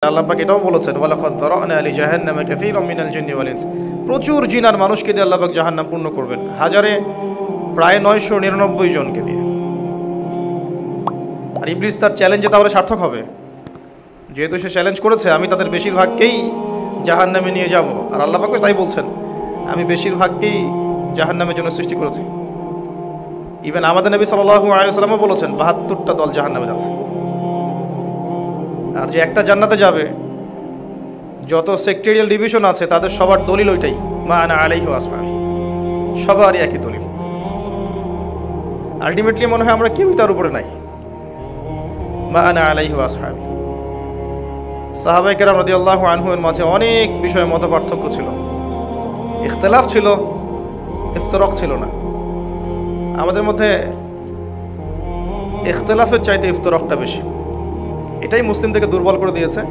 আল্লাহ পাক এটাও বলেছেন ওয়ালাকাদ যারানা লিজাহান্নামা কাসীরাম মিনাল জিন্নি ওয়াল ইনস, প্রচুর জিন আর মানুষকে দিয়ে আল্লাহ পাক জাহান্নাম পূর্ণ করবেন, হাজারে প্রায় 999 জনকে দিয়ে। আর ইবলিস তার চ্যালেঞ্জে তাহলে সার্থক হবে, যেহেতু সে চ্যালেঞ্জ করেছে আমি তাদের বেশিরভাগকেই জাহান্নামে নিয়ে যাব। আর আল্লাহ পাক তাই বলছেন আমি বেশিরভাগকেই জাহান্নামের জন্য সৃষ্টি করেছি। ইভেন আমাদের নবী সাল্লাল্লাহু আলাইহি ওয়াসাল্লামও বলেছেন 72টা দল জাহান্নামে যাচ্ছে। আর যে একটা জান্নাতে যাবে, যত সেক্টেরিয়াল ডিভিশন আছে তাদের সবার দলিল ওইটাই, মা আনা আলাইহি ওয়া আসহাবি, সবারই একই দলিল। আলটিমেটলি মনে হয় আমরা কেউই তার উপরে নাই, মা আনা আলাইহি ওয়া আসহাবি। সাহাবায়ে কেরাম রাদিয়াল্লাহু আনহুমের মাঝে অনেক বিষয়ে মতপার্থক্য ছিল, ইখতিলাফ ছিল, ইফতিরাক ছিল না। আমাদের মধ্যে ইখতিলাফের চাইতে ইফতিরাকটা বেশি, এটাই মুসলিমদেরকে দুর্বল করে দিয়েছে।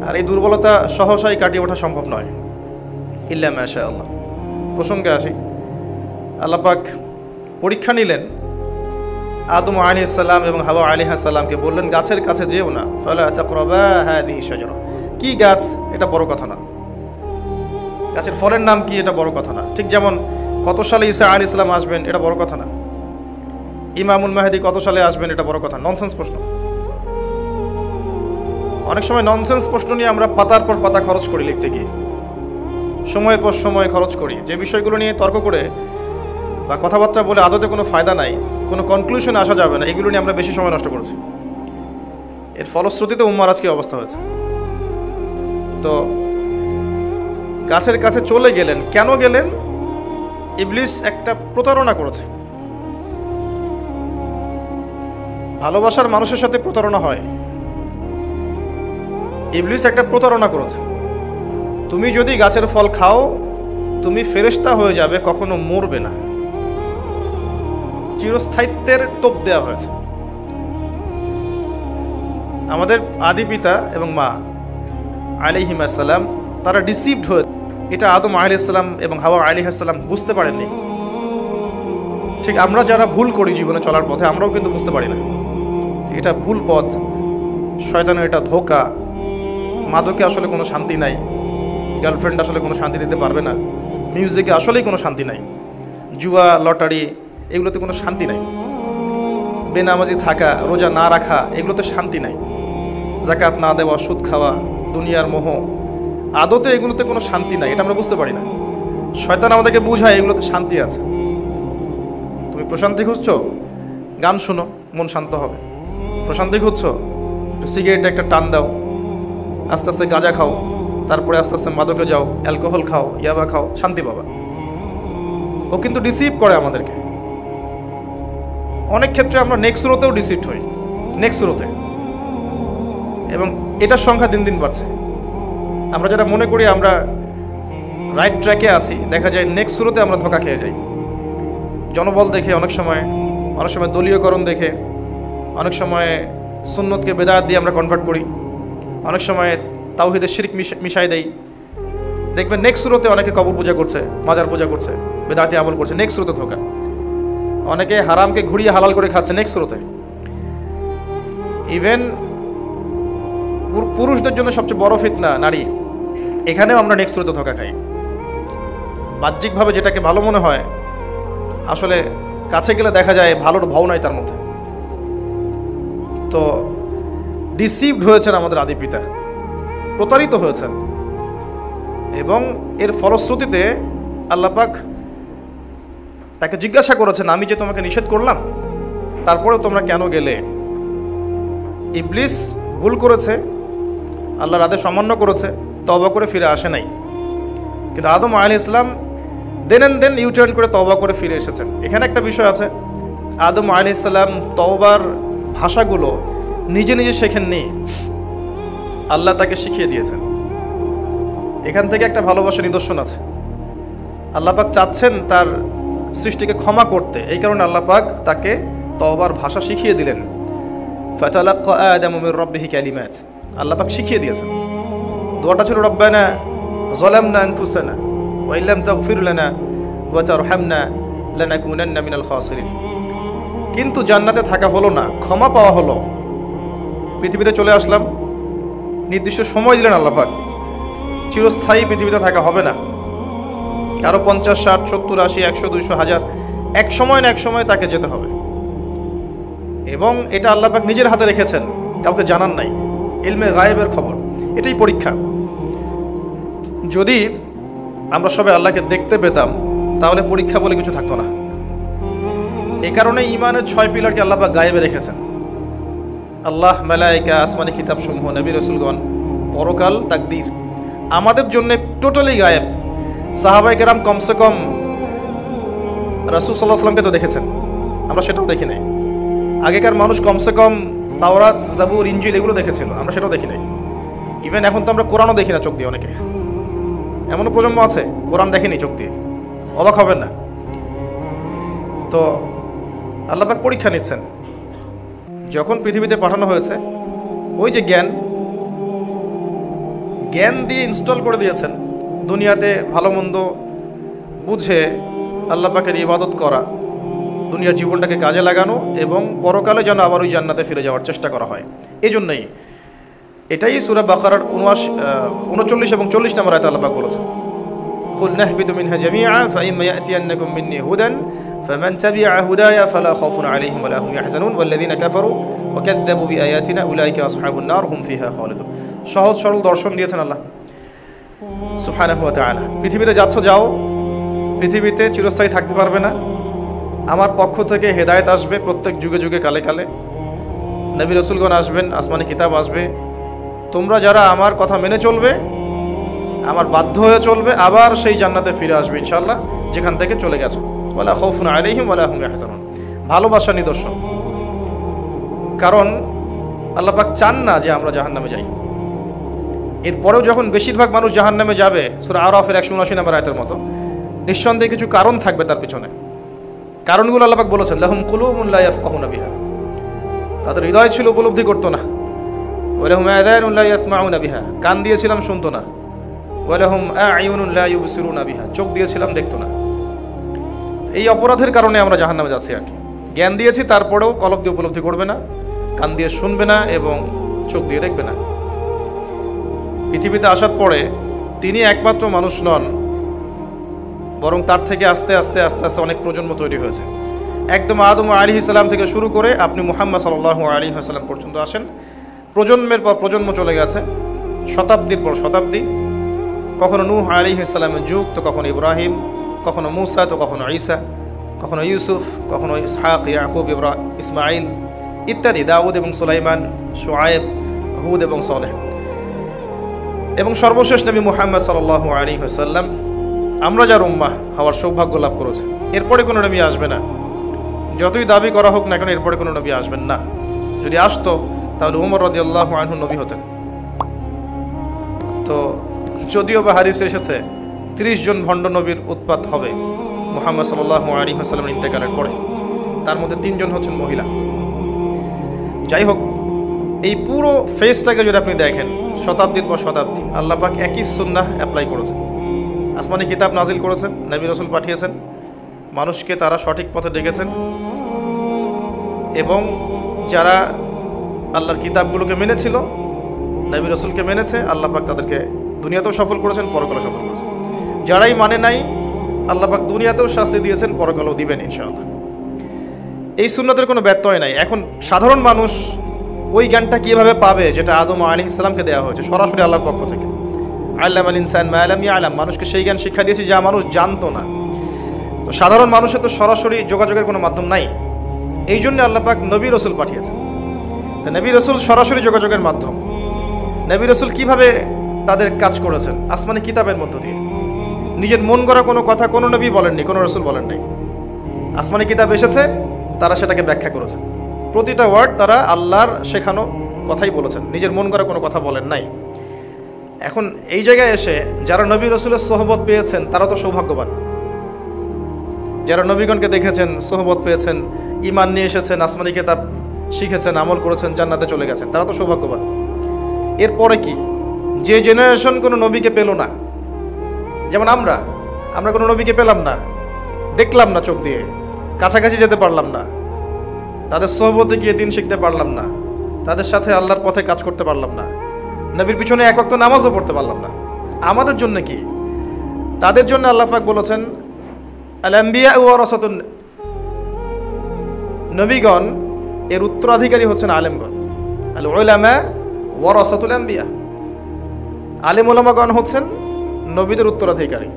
আর এই দুর্বলতা সহসাই কাটিয়ে ওঠা সম্ভব নয়, ইল্লা মাশাআল্লাহ। প্রসঙ্গে আসি, আল্লাহ পাক পরীক্ষা নিলেন আদম আলাইহিস সালাম এবং হাওয়া আলাইহিস সালামকে, বললেন গাছের কাছে যেও না, ফালা তাকরাবা হাদিহি শাজারা। কি গাছ এটা বড় কথা না, গাছের ফলের নাম কি এটা বড় কথা না। ঠিক যেমন কত সালে ঈসা আলাইহিস সালাম আসবেন এটা বড় কথা না, ইমামুল মাহদি কত সালে আসবেন এটা বড় কথা। ননসেন্স প্রশ্ন। অনেক সময় ননসেন্স প্রশ্ন নিয়ে আমরা পাতার পর পাতা খরচ করি লিখতে গিয়ে, সময়ের পর সময় খরচ করি, যে বিষয়গুলো নিয়ে তর্ক করে বা কথাবার্তা বলে আদতে কোনো ফায়দা নাই, কোনো কনক্লুশনে আসা যাবে না, এগুলো নিয়ে আমরা বেশি সময় নষ্ট করছি। এর ফলশ্রুতিতে উম্মার আজকে অবস্থা হয়েছে। তো গাছের কাছে চলে গেলেন, কেন গেলেন? ইবলিস একটা প্রতারণা করেছে। ভালোবাসার মানুষের সাথে প্রতারণা হয়। ইবলিস একটা প্রতারণা করেছে, তুমি যদি গাছের ফল খাও তুমি ফেরেশতা হয়ে যাবে, কখনো মরবে না, চিরস্থায়িত্বের টোপ দেওয়া হয়েছে। আমাদের আদি পিতা এবং মা আলাইহিস সালাম তারা ডিসিভড হয়ে, এটা আদম আলাইহিস সালাম এবং হাওয়া আলাইহিস সালাম বুঝতে পারেননি। ঠিক আমরা যারা ভুল করি জীবনে চলার পথে, আমরাও কিন্তু বুঝতে পারি না এটা ভুল পথ, শয়তানের এটা ধোঁকা, মাদকে আসলে কোনো শান্তি নাই, গার্লফ্রেন্ড আসলে কোনো শান্তি দিতে পারবে না, মিউজিকে আসলেই কোনো শান্তি নাই, জুয়া লটারি এগুলোতে কোনো শান্তি নাই, বেনামাজি থাকা রোজা না রাখা এগুলোতে শান্তি নাই, যাকাত না দেওয়া সুদ খাওয়া দুনিয়ার মোহ, আদতে এগুলোতে কোনো শান্তি নাই, এটা আমরা বুঝতে পারি না। শয়তান আমাদেরকে বুঝায় এগুলোতে শান্তি আছে। তুমি প্রশান্তি খুঁজছো, গান শোনো, মন শান্ত হবে। প্রশান্তি খুঁজছো, সিগারেটে একটা টান দাও, আস্তে আস্তে গাঁজা খাও, তারপরে আস্তে আস্তে মাদকে যাও, অ্যালকোহল খাও, ইয়াবা খাও, শান্তি পাবা। ও কিন্তু ডিসিভ করে আমাদেরকে। অনেক ক্ষেত্রে আমরা নেক্সট সুরতেও ডিসিভড হই, নেক্সট সুরতে, এবং এটার সংখ্যা দিন দিন বাড়ছে। আমরা যারা মনে করি আমরা রাইট ট্র্যাকে আছি, দেখা যায় নেক্সট সুরতে আমরা ধোঁকা খেয়ে যাই। জনবল দেখে, অনেক সময় দলীয়করণ দেখে, অনেক সময় সুন্নতকে বেদাত দিয়ে আমরা কনভার্ট করি, অনেক সময় তাওহীদে শিরক মিশাই দেই। দেখবেন নেক্সট সুরতে অনেকে কবর পূজা করছে, মাজার পূজা করছে, বেদাতি আমল করছে, নেক্সট সুরতে ধোঁকা। অনেকে হারামকে ঘুরিয়ে হালাল করে খাচ্ছে, নেক্সট সুরতে। ইভেন পুরুষদের জন্য সবচেয়ে বড় ফিতনা নারী, এখানেও আমরা নেক্সট সুরতে ধোঁকা খাই। বাহ্যিকভাবে যেটাকে ভালো মনে হয়, আসলে কাছে গেলে দেখা যায় ভালোর ভাও নাই তার মধ্যে। তো ডিসিভড হয়েছেন আমাদের আদি পিতা, প্রতারিত হয়েছেন, এবং এর ফলশ্রুতিতে আল্লাহ পাক তাকে জিজ্ঞাসা করেছেন আমি যে তোমাকে নিষেধ করলাম তারপরেও তোমরা কেন গেলে? ইবলিস ভুল করেছে, আল্লাহর আদেশ অমান্য করেছে, তওবা করে ফিরে আসে নাই। কিন্তু আদম আলাইহিস সালাম দেন ইউটার্ন করে তওবা করে ফিরে এসেছেন। এখানে একটা বিষয় আছে, আদম আলাইহিস সালাম তওবার ভাষাগুলো নিজে নিজে শেখেননি, আল্লাহ তাকে শিখিয়ে দিয়েছেন। এখান থেকে একটা ভালোবাসার নিদর্শন আছে। আল্লাহ পাক চাচ্ছেন তার সৃষ্টিকে ক্ষমা করতে, এই কারণে আল্লাহ পাক তাকে তওবার ভাষা শিখিয়ে দিলেন। ফাতালাক্কা আদামু মির রাব্বিহি কালিমাত, আল্লাহ পাক শিখিয়ে দিয়েছেন। দোয়াটা ছিল রব্বানা যালামনা আনফুসানা ওয়া ইল্লাম তাগফির লানা ওয়া তারহামনা লানাকুনান্না মিনাল খাসিরিন। কিন্তু জান্নাতে থাকা হলো না, ক্ষমা পাওয়া হলো। পৃথিবীতে চলে আসলাম, নির্দিষ্ট সময় দিলেন আল্লাহ পাক। চিরস্থায়ী পৃথিবীতে থাকা হবে না, কারো 50, 60, 70, 80, 100, 200, 1000 এক সময় না এক সময় তাকে যেতে হবে। এবং এটা আল্লাহ পাক নিজের হাতে রেখেছেন, কাউকে জানান নাই, ইলমে গায়েবের খবর। এটাই পরীক্ষা। যদি আমরা সবাই আল্লাহকে দেখতে পেতাম তাহলে পরীক্ষা বলে কিছু থাকতো না। এই কারণে ইমানের 6 পিলারকে আল্লাহ পাক গায়েবে রেখেছেন। আল্লাহ, মালায়েকা, আসমানি কিতাব সমূহ, নবী রাসূলগণ, পরকাল, তাকদীর আমাদের জন্য টোটালি গায়েব। সাহাবায়ে কেরাম কমসে কম রাসূল সাল্লাল্লাহু আলাইহি ওয়াসাল্লামকে তো দেখেছেন, আমরা সেটাও দেখি নাই। আগেকার মানুষ কমসে কম তাওরাত, জাবুর, ইনজিল এগুলো দেখেছিল, আমরা সেটাও দেখি নাই। ইভেন এখন তো আমরা কোরআনও দেখি না চোখ দিয়ে। অনেকে এমনও প্রজন্ম আছে কোরআন দেখেনি চোখ দিয়ে, অবাক হবেন না। তো আল্লাহ পাক পরীক্ষা নিচ্ছেন। যখন পৃথিবীতে পাঠানো হয়েছে, ওই যে জ্ঞান দিয়ে ইনস্টল করে দিয়েছেন, দুনিয়াতে ভালো মন্দ বুঝে আল্লাহ পাকের ইবাদত করা, দুনিয়ার জীবনটাকে কাজে লাগানো এবং পরকালে যেন আবার ওই জান্নাতে ফিরে যাওয়ার চেষ্টা করা হয়। এই জন্যই এটাই সূরা বাকারার 39 এবং 40 নম্বর আয়াতে আল্লাহ পাক বলেছেন, কুল নাহবিতু মিনহা জামিআ ফাইম্মা ইয়াতিয়ান্নাকুম মিন্নী হুদান ফামান তাবিআ হুদায়া ফালা খাউফুন আলাইহিম ওয়ালা হুম ইয়াহজানুন ওয়াল্লাযীনা কাফারু ওয়া কাযযাবু বিআয়াতিনা উলাইকা আসহাবুন নার হুম ফিহা খালিদুন। সহজ সরল দর্শন দিয়েছেন আল্লাহ সুবহানাহু ওয়া তাআলা। পৃথিবীতে যাচ্ছ যাও, পৃথিবীতে চিরস্থায়ী থাকতে পারবে না। আমার পক্ষ থেকে হেদায়েত আসবে প্রত্যেক যুগে যুগে, কালে কালে নবী রাসূলগণ আসবেন, আসমানি কিতাব আসবে। তোমরা যারা আমার কথা মেনে চলবে, আমার বাধ্য হয়ে চলবে, আবার সেই জান্নাতে ফিরে আসবে ইনশাআল্লাহ যেখান থেকে চলে গেছো। ওয়ালা খাউফুন আলাইহিম ওয়ালা হুম ইয়াহজানুন। ভালোবাসা নিদর্শন। কারণ আল্লাহ পাক চান না যে আমরা জাহান্নামে যাই। এরপরেও যখন বেশিরভাগ মানুষ জাহান্নামে যাবে, সূরা আরাফের 179 নম্বর আয়াতের মতো, নিঃসন্দেহে কিছু কারণ থাকবে তার পিছনে। কারণগুলো আল্লাহ পাক বলেছেন, লাহুম কুলুবুন লা ইয়াফকাহুনা বিহা, তাদের হৃদয় ছিল উপলব্ধি করতো না। ওয়ালাহুম আযানুন লা ইয়াসমাউনা বিহা, কান দিয়েছিলাম শুনতো না। ওয়ালাহুম আ'য়ুনুন লা ইউবসিরুনা বিহা, চোখ দিয়েছিলাম দেখতো না। এই অপরাধের কারণে আমরা জাহান্নামে যাচ্ছি আর কি। জ্ঞান দিয়েছি, তারপরেও কলব দিয়ে উপলব্ধি করবে না, কান দিয়ে শুনবে না এবং চোখ দিয়ে দেখবে না। পৃথিবীতে আসার পরে তিনি একমাত্র মানুষ নন, বরং তার থেকে আস্তে আস্তে আস্তে আস্তে অনেক প্রজন্ম তৈরি হয়েছে। একদম আদম আলাইহিস সালাম থেকে শুরু করে আপনি মুহাম্মদ সাল্লাল্লাহু আলাইহি ওয়াসাল্লাম পর্যন্ত আসেন, প্রজন্মের পর প্রজন্ম চলে গেছে, শতাব্দীর পর শতাব্দী। কখনো নূহ আলাইহিস সালামের যুগ, তো কখনো ইব্রাহিম, কখনো মূসা, তো কখনো ঈসা, কখনো ইউসুফ, কখনো ইসহাক, ইয়াকুব, ইসমাইল ইত্যাদি, দাউদ এবং সুলাইমান, শুআয়ব, হুদ এবং সালেহ, এবং সর্বশেষ নবী মুহাম্মদ সাল্লাল্লাহু আলাইহি ওয়াসাল্লাম, আমরা যার উম্মাহ হওয়ার সৌভাগ্য লাভ করেছে। এরপরে কোনো নবী আসবে না, যতই দাবি করা হোক না কেন, এরপরে কোনো নবী আসবেন না। যদি আসতো তাহলে উমর রাদিয়াল্লাহু আনহু নবী হতেন। তো যদিও বা হাদিসে এসেছে 30 জন ভণ্ড নবীর উৎপাত হবে মুহাম্মদ সাল্লাল্লাহু আলাইহি ওয়াসাল্লামের ইন্তেকালের পরে, তার মধ্যে 3 জন হচ্ছেন মহিলা। যাই হোক, এই পুরো ফেজটাকে যদি আপনি দেখেন, শতাব্দীর পর শতাব্দী আল্লাহ পাক একই সুন্নাহ অ্যাপ্লাই করেছেন। আসমানি কিতাব নাজিল করেছেন, নবী রাসূল পাঠিয়েছেন, মানুষকে তারা সঠিক পথে ডেকেছেন, এবং যারা আল্লাহর কিতাবগুলোকে মেনেছিল, নবী রাসূলকে মেনেছে, আল্লাহ পাক তাদেরকে দুনিয়াতেও সফল করেছেন, পরকালে সফল করেছেন। যারাই মানে নাই, আল্লাহ পাক দুনিয়াতেও শাস্তি দিয়েছেন, পরকালেও দিবেন ইনশাআল্লাহ। এই সুন্নতের কোনো ব্যত্যয় নাই। এখন সাধারণ মানুষ ওই জ্ঞানটা কিভাবে পাবে যেটা আদম আলাইহিস সালামকে দেওয়া হয়েছে সরাসরি আল্লাহর পক্ষ থেকে? আল্লামাল ইনসান মা লাম ইয়ালাম, মানুষকে সেই জ্ঞান শিক্ষা দিয়েছি যা মানুষ জানতো না। তো সাধারণ মানুষের তো সরাসরি যোগাযোগের কোনো মাধ্যম নাই, এই জন্য আল্লাহ পাক নবী রাসূল পাঠিয়েছেন। তো নবী রাসূল সরাসরি যোগাযোগের মাধ্যম। নবী রাসূল কিভাবে তাদের কাজ করেছেন? আসমানি কিতাবের মধ্য দিয়ে। নিজের মন গড়া কোনো কথা কোনো নবী বলেননি, কোনো রাসূল বলেন নাই। আসমানি কিতাব এসেছে, তারা সেটাকে ব্যাখ্যা করেছেন। প্রতিটা ওয়ার্ড তারা আল্লাহর শেখানো কথাই বলেছেন, নিজের মন গড়া কোনো কথা বলেন নাই। এখন এই জায়গায় এসে যারা নবী রাসূলের সোহবত পেয়েছেন তারা তো সৌভাগ্যবান। যারা নবীগণকে দেখেছেন, সোহবত পেয়েছেন, ঈমান নিয়ে এসেছেন, আসমানি কিতাব শিখেছেন, আমল করেছেন, জান্নাতে চলে গেছেন, তারা তো সৌভাগ্যবান। এরপরে কি? যে জেনারেশন কোনো নবীকে পেল না, যেমন আমরা কোনো নবীকে পেলাম না, দেখলাম না চোখ দিয়ে, কাছাকাছি যেতে পারলাম না, তাদের সোহবতে গিয়ে দিন শিখতে পারলাম না, তাদের সাথে আল্লাহর পথে কাজ করতে পারলাম না, নবীর পিছনে এক ওয়াক্ত নামাজও পড়তে পারলাম না, আমাদের জন্য কি? তাদের জন্য আল্লাহ পাক বলেছেন আল আম্বিয়া ওয়ারাসাতুন, নবীগণ এর উত্তরাধিকারী হচ্ছেন আলেমগণ। আল উলামা ওয়ারাসাতুল আম্বিয়া, আলেম ওলামাগণ হচ্ছেন নবীদের উত্তরাধিকারী।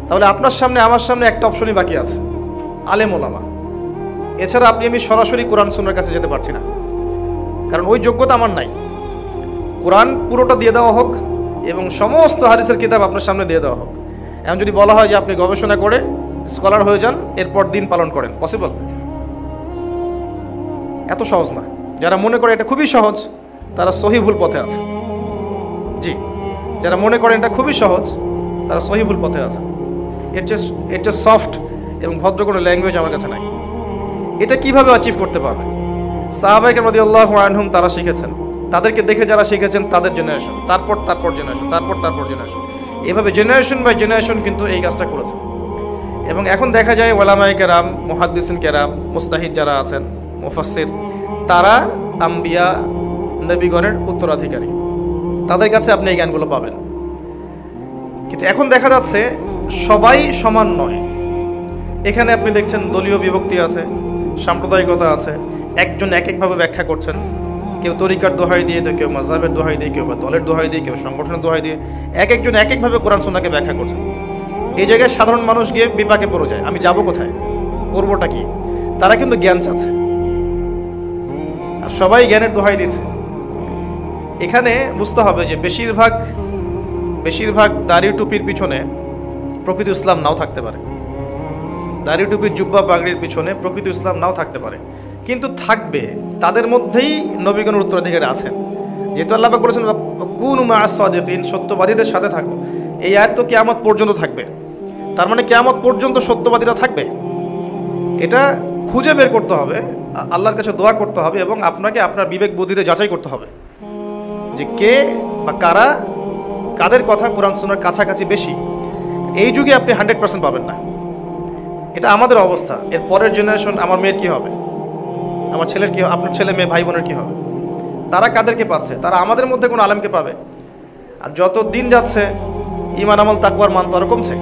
তাহলে আপনার সামনে আমার সামনে একটা অপশনই বাকি আছে, আলেম ওলামা। এছাড়া আপনি আমি সরাসরি কোরআন সুন্নাহর কাছে যেতে পারছি না, কারণ ওই যোগ্যতা আমার নাই। কোরআন পুরোটা দিয়ে দেওয়া হোক এবং সমস্ত হাদিসের কিতাব আপনার সামনে দিয়ে দেওয়া হোক, এমন যদি বলা হয় যে আপনি গবেষণা করে স্কলার হয়ে যান, এরপর দিন পালন করেন, পসিবল? এত সহজ না। যারা মনে করে এটা খুবই সহজ, তারা সহিভুল পথে আছে। জি, যারা মনে করেন এটা খুবই সহজ, তারা সহিভুল পথে আছে। এর চেয়ে সফট এবং ভদ্র কোনো ল্যাঙ্গুয়েজ আমার কাছে নাই। এটা কিভাবে অ্যাচিভ করতে পারবে? সাহাবায়ে কেরাম রাদিয়াল্লাহু আনহুম তারা শিখেছেন, তাদেরকে দেখে যারা শিখেছেন তাদের জেনারেশন, তারপর জেনারেশন, তারপর জেনারেশন, এভাবে জেনারেশন বাই জেনারেশন কিন্তু এই কাজটা করেছে। এবং এখন দেখা যায় ওলামায়ে কেরাম, মুহাদ্দিসিন কেরাম, মুস্তাহিদ যারা আছেন, মুফাসসির, তারা আম্বিয়া নবীগণের উত্তরাধিকারী, তাদের কাছে আপনি এই জ্ঞানগুলো পাবেন। কিন্তু এখন দেখা যাচ্ছে সবাই সমান নয়। এখানে আপনি দেখছেন দলীয় বিভক্তি আছে, সাম্প্রদায়িকতা আছে, একজন এক একভাবে ব্যাখ্যা করছেন। কেউ তরিকার দোহাই দিয়ে, কেউ মাযহাবের দোহাই দিয়ে, কেউ বা দলের দোহাই দিয়ে, কেউ সংগঠনের দোহাই দিয়ে, একজন এক একভাবে কোরআন সুন্নাহকে ব্যাখ্যা করছেন। এই জায়গায় সাধারণ মানুষ গিয়ে বিপাকে পড়ে যায়, আমি যাব কোথায়, করবোটা কি? তারা কিন্তু জ্ঞান চাচ্ছে আর সবাই জ্ঞানের দোহাই দিচ্ছে। এখানে বুঝতে হবে যে বেশিরভাগ দাড়ি টুপির পিছনে প্রকৃত ইসলাম নাও থাকতে পারে, দাড়ি টুপির জুব্বা পাগড়ির পিছনে প্রকৃত ইসলাম নাও থাকতে পারে, কিন্তু থাকবে। তাদের মধ্যেই নবীগণের উত্তরাধিকারী আছেন। যেহেতু আল্লাহ পাক বলেছেন কুনু মা'আস সাদিকিন, সত্যবাদীদের সাথে থাকো, এই আয়াত তো কিয়ামত পর্যন্ত থাকবে। তার মানে কিয়ামত পর্যন্ত সত্যবাদীরা থাকবে। এটা খুঁজে বের করতে হবে, আল্লাহর কাছে দোয়া করতে হবে এবং আপনাকে আপনার বিবেক বুদ্ধিতে যাচাই করতে হবে যে কে বা কারা, কাদের কথা কোরআন সুন্নাহর কাছাকাছি বেশি। এই যুগে আপনি 100% পাবেন না। এটা আমাদের অবস্থা। এর পরের জেনারেশন, আমার মেয়ের কি হবে, আমার ছেলের কি, আপনার ছেলে মেয়ে ভাই বোনের কি হবে? তারা কাদেরকে পাচ্ছে? তারা আমাদের মধ্যে কোনো আলেমকে পাবে। আর যত দিন যাচ্ছে ঈমান আমল তাকওয়ার মান তো আরো কমছে।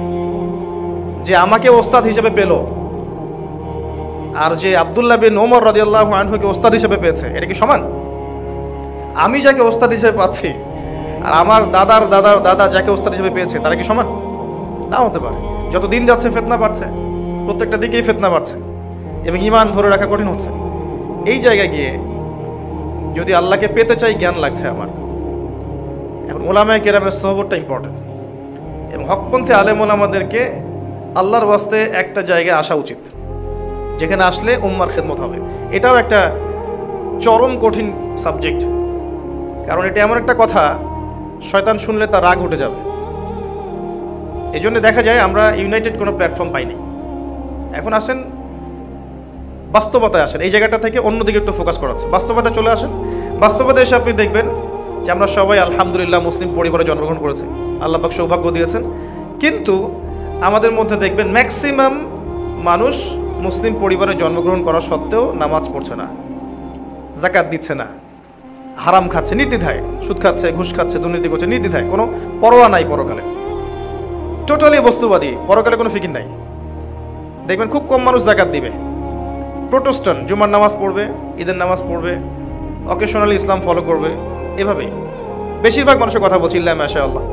যে আমাকে ওস্তাদ হিসেবে পেল আর যে আব্দুল্লাহ বিন ওমর রাদিয়াল্লাহু আনহুকে ওস্তাদ হিসেবে পেয়েছে, এটা কি সমান? আমি যাকে ওস্তাদ হিসেবে পাচ্ছি আর আমার দাদার দাদার দাদা যাকে ওস্তাদ হিসেবে পেয়েছে, তারা কি সমান? না হতে পারে। যত দিন যাচ্ছে ফিতনা বাড়ছে, প্রত্যেকটা দিকেই ফিতনা বাড়ছে এবং ঈমান ধরে রাখা কঠিন হচ্ছে। এই জায়গায় গিয়ে যদি আল্লাহকে পেতে চাই, জ্ঞান লাগছে আমার। এখন ওলামায়ে কেরামের সোহবতটা ইম্পর্টেন্ট এবং হকপন্থী আলেম ওলামাদেরকে আল্লাহর ওয়াস্তে একটা জায়গায় আসা উচিত, যেখানে আসলে উম্মার খেদমত হবে। এটাও একটা চরম কঠিন সাবজেক্ট, কারণ এটা এমন একটা কথা শয়তান শুনলে তার রাগ উঠে যাবে। এই জন্য দেখা যায় আমরা ইউনাইটেড কোনো প্ল্যাটফর্ম পাইনি। এখন আসেন বাস্তবতায় আসেন, এই জায়গাটা থেকে অন্যদিকে একটু ফোকাস করাচ্ছে। বাস্তবতায় চলে আসেন। বাস্তবতায় এসে আপনি দেখবেন যে আমরা সবাই আলহামদুলিল্লাহ মুসলিম পরিবারে জন্মগ্রহণ করেছি, আল্লাহ পাক সৌভাগ্য দিয়েছেন। কিন্তু আমাদের মধ্যে দেখবেন ম্যাক্সিমাম মানুষ মুসলিম পরিবারে জন্মগ্রহণ করা সত্ত্বেও নামাজ পড়ছে না, যাকাত দিচ্ছে না, হারাম খাচ্ছে নির্দ্বিধায়, সুদ খাচ্ছে, ঘুষ খাচ্ছে, দুর্নীতি করছে নির্দ্বিধায়, কোনো পরোয়া নাই পরকালে, টোটালি বস্তুবাদী, পরকালে কোনো ফিকির নাই। দেখবেন খুব কম মানুষ যাকাত দিবে। প্রোটেস্ট্যান্ট জুমার নামাজ পড়বে, ঈদের নামাজ পড়বে, অকেশনালি ইসলাম ফলো করবে, এভাবেই বেশিরভাগ মানুষের কথা বলছি। ইল্লা মাশাআল্লাহ,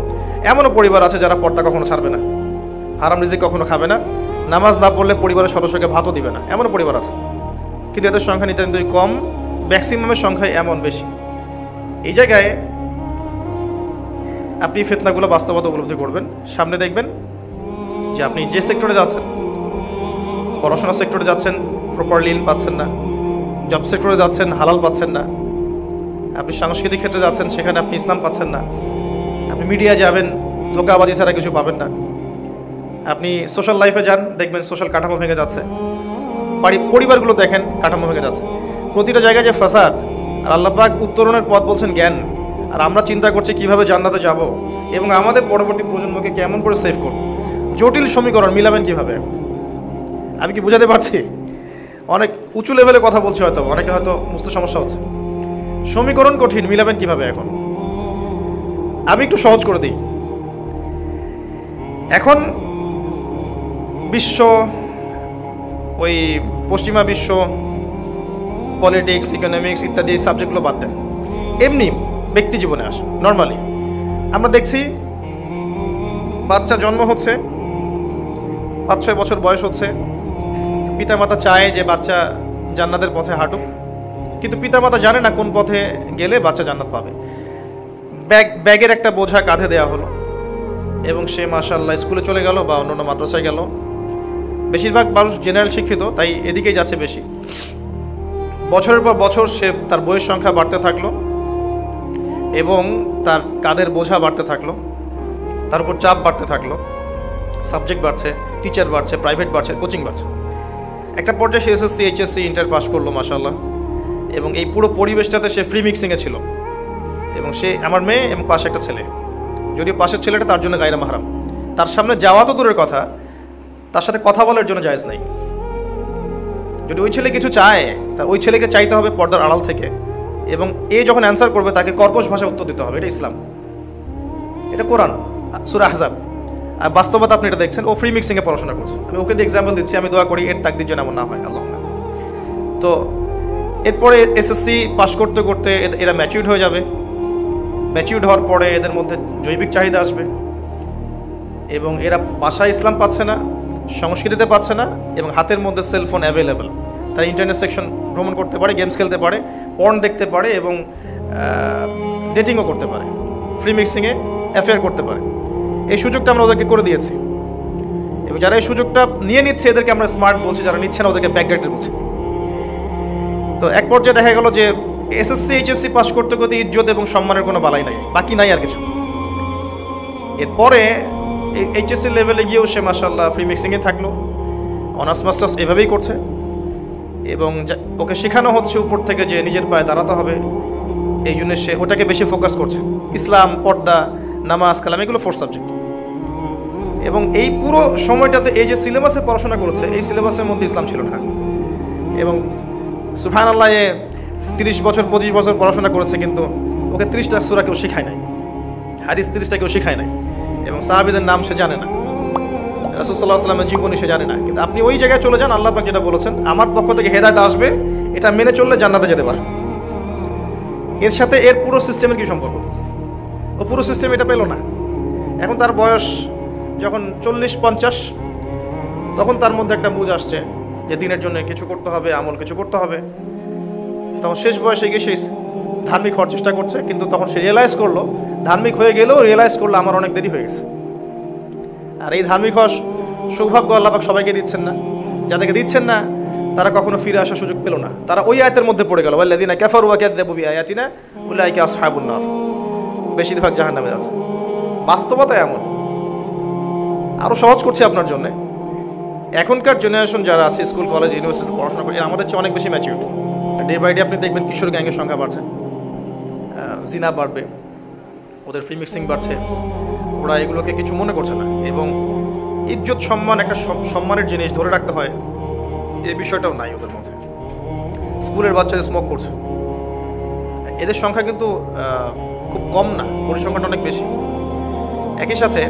এমনও পরিবার আছে যারা পর্দা কখনো ছাড়বে না, হারাম রিজিক কখনো খাবে না, নামাজ না পড়লে পরিবারের সদস্যকে ভাতও দিবে না, এমনও পরিবার আছে। কিন্তু এদের সংখ্যা নিতান্তই কম, ম্যাক্সিমামের সংখ্যায় এমন বেশি। এই জায়গায় আপনি ফিতনাগুলো বাস্তবতা উপলব্ধি করবেন। সামনে দেখবেন যে আপনি যে সেক্টরে যাচ্ছেন, পড়াশোনার সেক্টরে যাচ্ছেন, প্রপারলি ইলম পাচ্ছেন না, জব সেক্টরে যাচ্ছেন, হালাল পাচ্ছেন না, আপনি সাংস্কৃতিক ক্ষেত্রে যাচ্ছেন, সেখানে আপনি ইসলাম পাচ্ছেন না, আপনি মিডিয়া যাবেন, ধোঁকাবাজি ছাড়া কিছু পাবেন না, আপনি সোশ্যাল লাইফে যান, দেখবেন সোশ্যাল কাঠামো ভেঙে যাচ্ছে, পরিবারগুলো দেখেন কাঠামো ভেঙে যাচ্ছে, প্রতিটা জায়গায় যে ফাসাদ। আর আল্লাহ পাক উত্তরণের পথ বলছেন জ্ঞান, আর আমরা চিন্তা করছি কিভাবে জান্নাতে যাব এবং আমাদের পরবর্তী প্রজন্মকে কেমন করে সেভ করব। জটিল সমীকরণ মিলাবেন কিভাবে? আমি কি বুঝাতে পারছি? অনেক উঁচু লেভেলে কথা বলছি, হয়তো অনেকের হয়তো বুঝতে সমস্যা হচ্ছে। সমীকরণ কঠিন, মিলাবেন কিভাবে? এখন আমি একটু সহজ করে দিই। এখন বিশ্ব, ওই পশ্চিমা বিশ্ব, পলিটিক্স, ইকোনমিক্স ইত্যাদি সাবজেক্টগুলো বাদ দেন, এমনি ব্যক্তি জীবনে আসে। নর্মালি আমরা দেখছি বাচ্চা জন্ম হচ্ছে, 5-6 বছর বয়স হচ্ছে, পিতামাতা চায় যে বাচ্চা জান্নাতের পথে হাঁটুক, কিন্তু পিতামাতা জানে না কোন পথে গেলে বাচ্চা জান্নাত পাবে। ব্যাগের একটা বোঝা কাঁধে দেওয়া হলো এবং সে মাশাআল্লাহ স্কুলে চলে গেল বা অন্য মাদ্রাসায় গেল। বেশিরভাগ মানুষ জেনারেল শিক্ষিত, তাই এদিকেই যাচ্ছে বেশি। বছরের পর বছর সে তার বইয়ের সংখ্যা বাড়তে থাকলো এবং তার কাঁধের বোঝা বাড়তে থাকলো, তার উপর চাপ বাড়তে থাকলো, সাবজেক্ট বাড়ছে, টিচার বাড়ছে, প্রাইভেট বাড়ছে, কোচিং বাড়ছে। একটা পর্যায়ে সে এসএসসি, এইচএসসি, ইন্টার পাস করলো মাশাআল্লাহ, এবং এই পুরো পরিবেশটাতে সে ফ্রি মিক্সিংয়ে ছিল। এবং সে আমার মেয়ে এবং পাশে একটা ছেলে, যদিও পাশের ছেলেটা তার জন্য গায়রা মাহরাম, তার সামনে যাওয়া তো দূরের কথা, তার সাথে কথা বলার জন্য জায়েজ নাই। যদি ওই ছেলে কিছু চায়, তা ওই ছেলেকে চাইতে হবে পর্দার আড়াল থেকে, এবং এ যখন অ্যান্সার করবে তাকে কর্কশ ভাষায় উত্তর দিতে হবে। এটা ইসলাম, এটা কোরআন, সূরা আহজাব। আর বাস্তবতা আপনি এটা দেখছেন, ও ফ্রি মিক্সিংয়ে পড়াশোনা করছে। আমি ওকে দিয়ে এক্সাম্পল দিচ্ছি, আমি দোয়া করি এর তাকদীর যেন এমন না হয়, আল্লাহ। তো এরপরে এসএসসি পাস করতে করতে এরা ম্যাচিউরড হয়ে যাবে। ম্যাচিউরড হওয়ার পরে এদের মধ্যে জৈবিক চাহিদা আসবে এবং এরা ভাষায় ইসলাম পাচ্ছে না, সংস্কৃতিতে পাচ্ছে না, এবং হাতের মধ্যে সেলফোন অ্যাভেলেবেল। তারা ইন্টারনেট সেকশন ভ্রমণ করতে পারে, গেমস খেলতে পারে, পর্ন দেখতে পারে এবং ডেটিংও করতে পারে, ফ্রি মিক্সিংয়ে অ্যাফেয়ার করতে পারে। এই সুযোগটা আমরা ওদেরকে করে দিয়েছি, এবং যারা এই সুযোগটা নিয়ে নিচ্ছে এদেরকে আমরা স্মার্ট বলছি, যারা নিচ্ছে না ওদেরকে ব্যাকডেটেড বলছি। তো এক পর্যায়ে দেখা গেল যে এসএসসি, এইচএসসি পাস করতে করতে ইজ্জত এবং সম্মানের কোনো বালাই নাই, বাকি নাই আর কিছু। এরপরে এইচএসসি লেভেলে গিয়েও সে মাশাআল্লাহ ফ্রি মিক্সিংয়ে থাকলো, অনার্স মাস্টার্স এভাবেই করছে, এবং ওকে শেখানো হচ্ছে উপর থেকে যে নিজের পায়ে দাঁড়াতে হবে। এই জন্য সে ওটাকে বেশি ফোকাস করছে। ইসলাম, পর্দা, নামাজ, কালাম এগুলো 4 সাবজেক্ট। এবং এই পুরো সময়টাতে এই যে সিলেবাসে পড়াশোনা করেছে, এই সিলেবাসের মধ্যে ইসলাম ছিল না। এবং সুবহানাল্লাহ, 30 বছর 25 বছর পড়াশোনা করেছে, কিন্তু ওকে 30টা সূরা কেউ শেখায় নাই, হাদিস 30টা কেউ শেখায় নাই, এবং সাহাবীদের নাম সে জানে না, রাসূল সাল্লাল্লাহু আলাইহি ওয়াসাল্লামের জীবনী সে জানে না। কিন্তু আপনি ওই জায়গায় চলে যান, আল্লাহ পাক যেটা বলেছেন, আমার পক্ষ থেকে হেদায়েত আসবে, এটা মেনে চললে জান্নাতে যেতে পারে। এর সাথে এর পুরো সিস্টেমের কি সম্পর্ক? ও পুরো সিস্টেম এটা পেল না। এখন তার বয়স যখন 40-50, তখন তার মধ্যে একটা বুঝ আসছে যে দিনের জন্য কিছু করতে হবে, আমল কিছু করতে হবে। তখন শেষ বয়সে গিয়ে সে ধার্মিক হওয়ার চেষ্টা করছে, কিন্তু তখন সে রিয়েলাইজ করলো, ধার্মিক হয়ে গেলেও রিয়েলাইজ করলো আমার অনেক দেরি হয়ে গেছে। আর এই ধার্মিক হওয়ার সৌভাগ্য আল্লাহ পাক সবাইকে দিচ্ছেন না। যাদেরকে দিচ্ছেন না তারা কখনো ফিরে আসার সুযোগ পেল না, তারা ওই আয়াতের মধ্যে পড়ে গেল, ওয়াল্লাযীনা কাফারু ওয়া কাযযাবু বিআয়াতিনা উলাইকা আসহাবুন নার, বেশিরভাগ জাহান্নামে আছে। বাস্তবতা এমন। আরও সহজ করছি আপনার জন্য, এখনকার জেনারেশন যারা আছে স্কুল, কলেজ, ইউনিভার্সিটি পড়াশোনা করে, আমাদের চেয়ে অনেক বেশি ম্যাচিউরড। ডে বাই ডে আপনি দেখবেন কিশোর গ্যাংয়ের সংখ্যা বাড়ছে, জিনা বাড়বে, ওদের ফ্রি মিক্সিং বাড়ছে, ওরা এগুলোকে কিছু মনে করছে না। এবং ইজ্জত, সম্মান, একটা সম্মানের জিনিস ধরে রাখতে হয়, এই বিষয়টাও নাই ওদের মধ্যে। স্কুলের বাচ্চারা স্মোক করছে, এদের সংখ্যা কিন্তু খুব কম না, পরিসংখ্যানটা অনেক বেশি। একই সাথে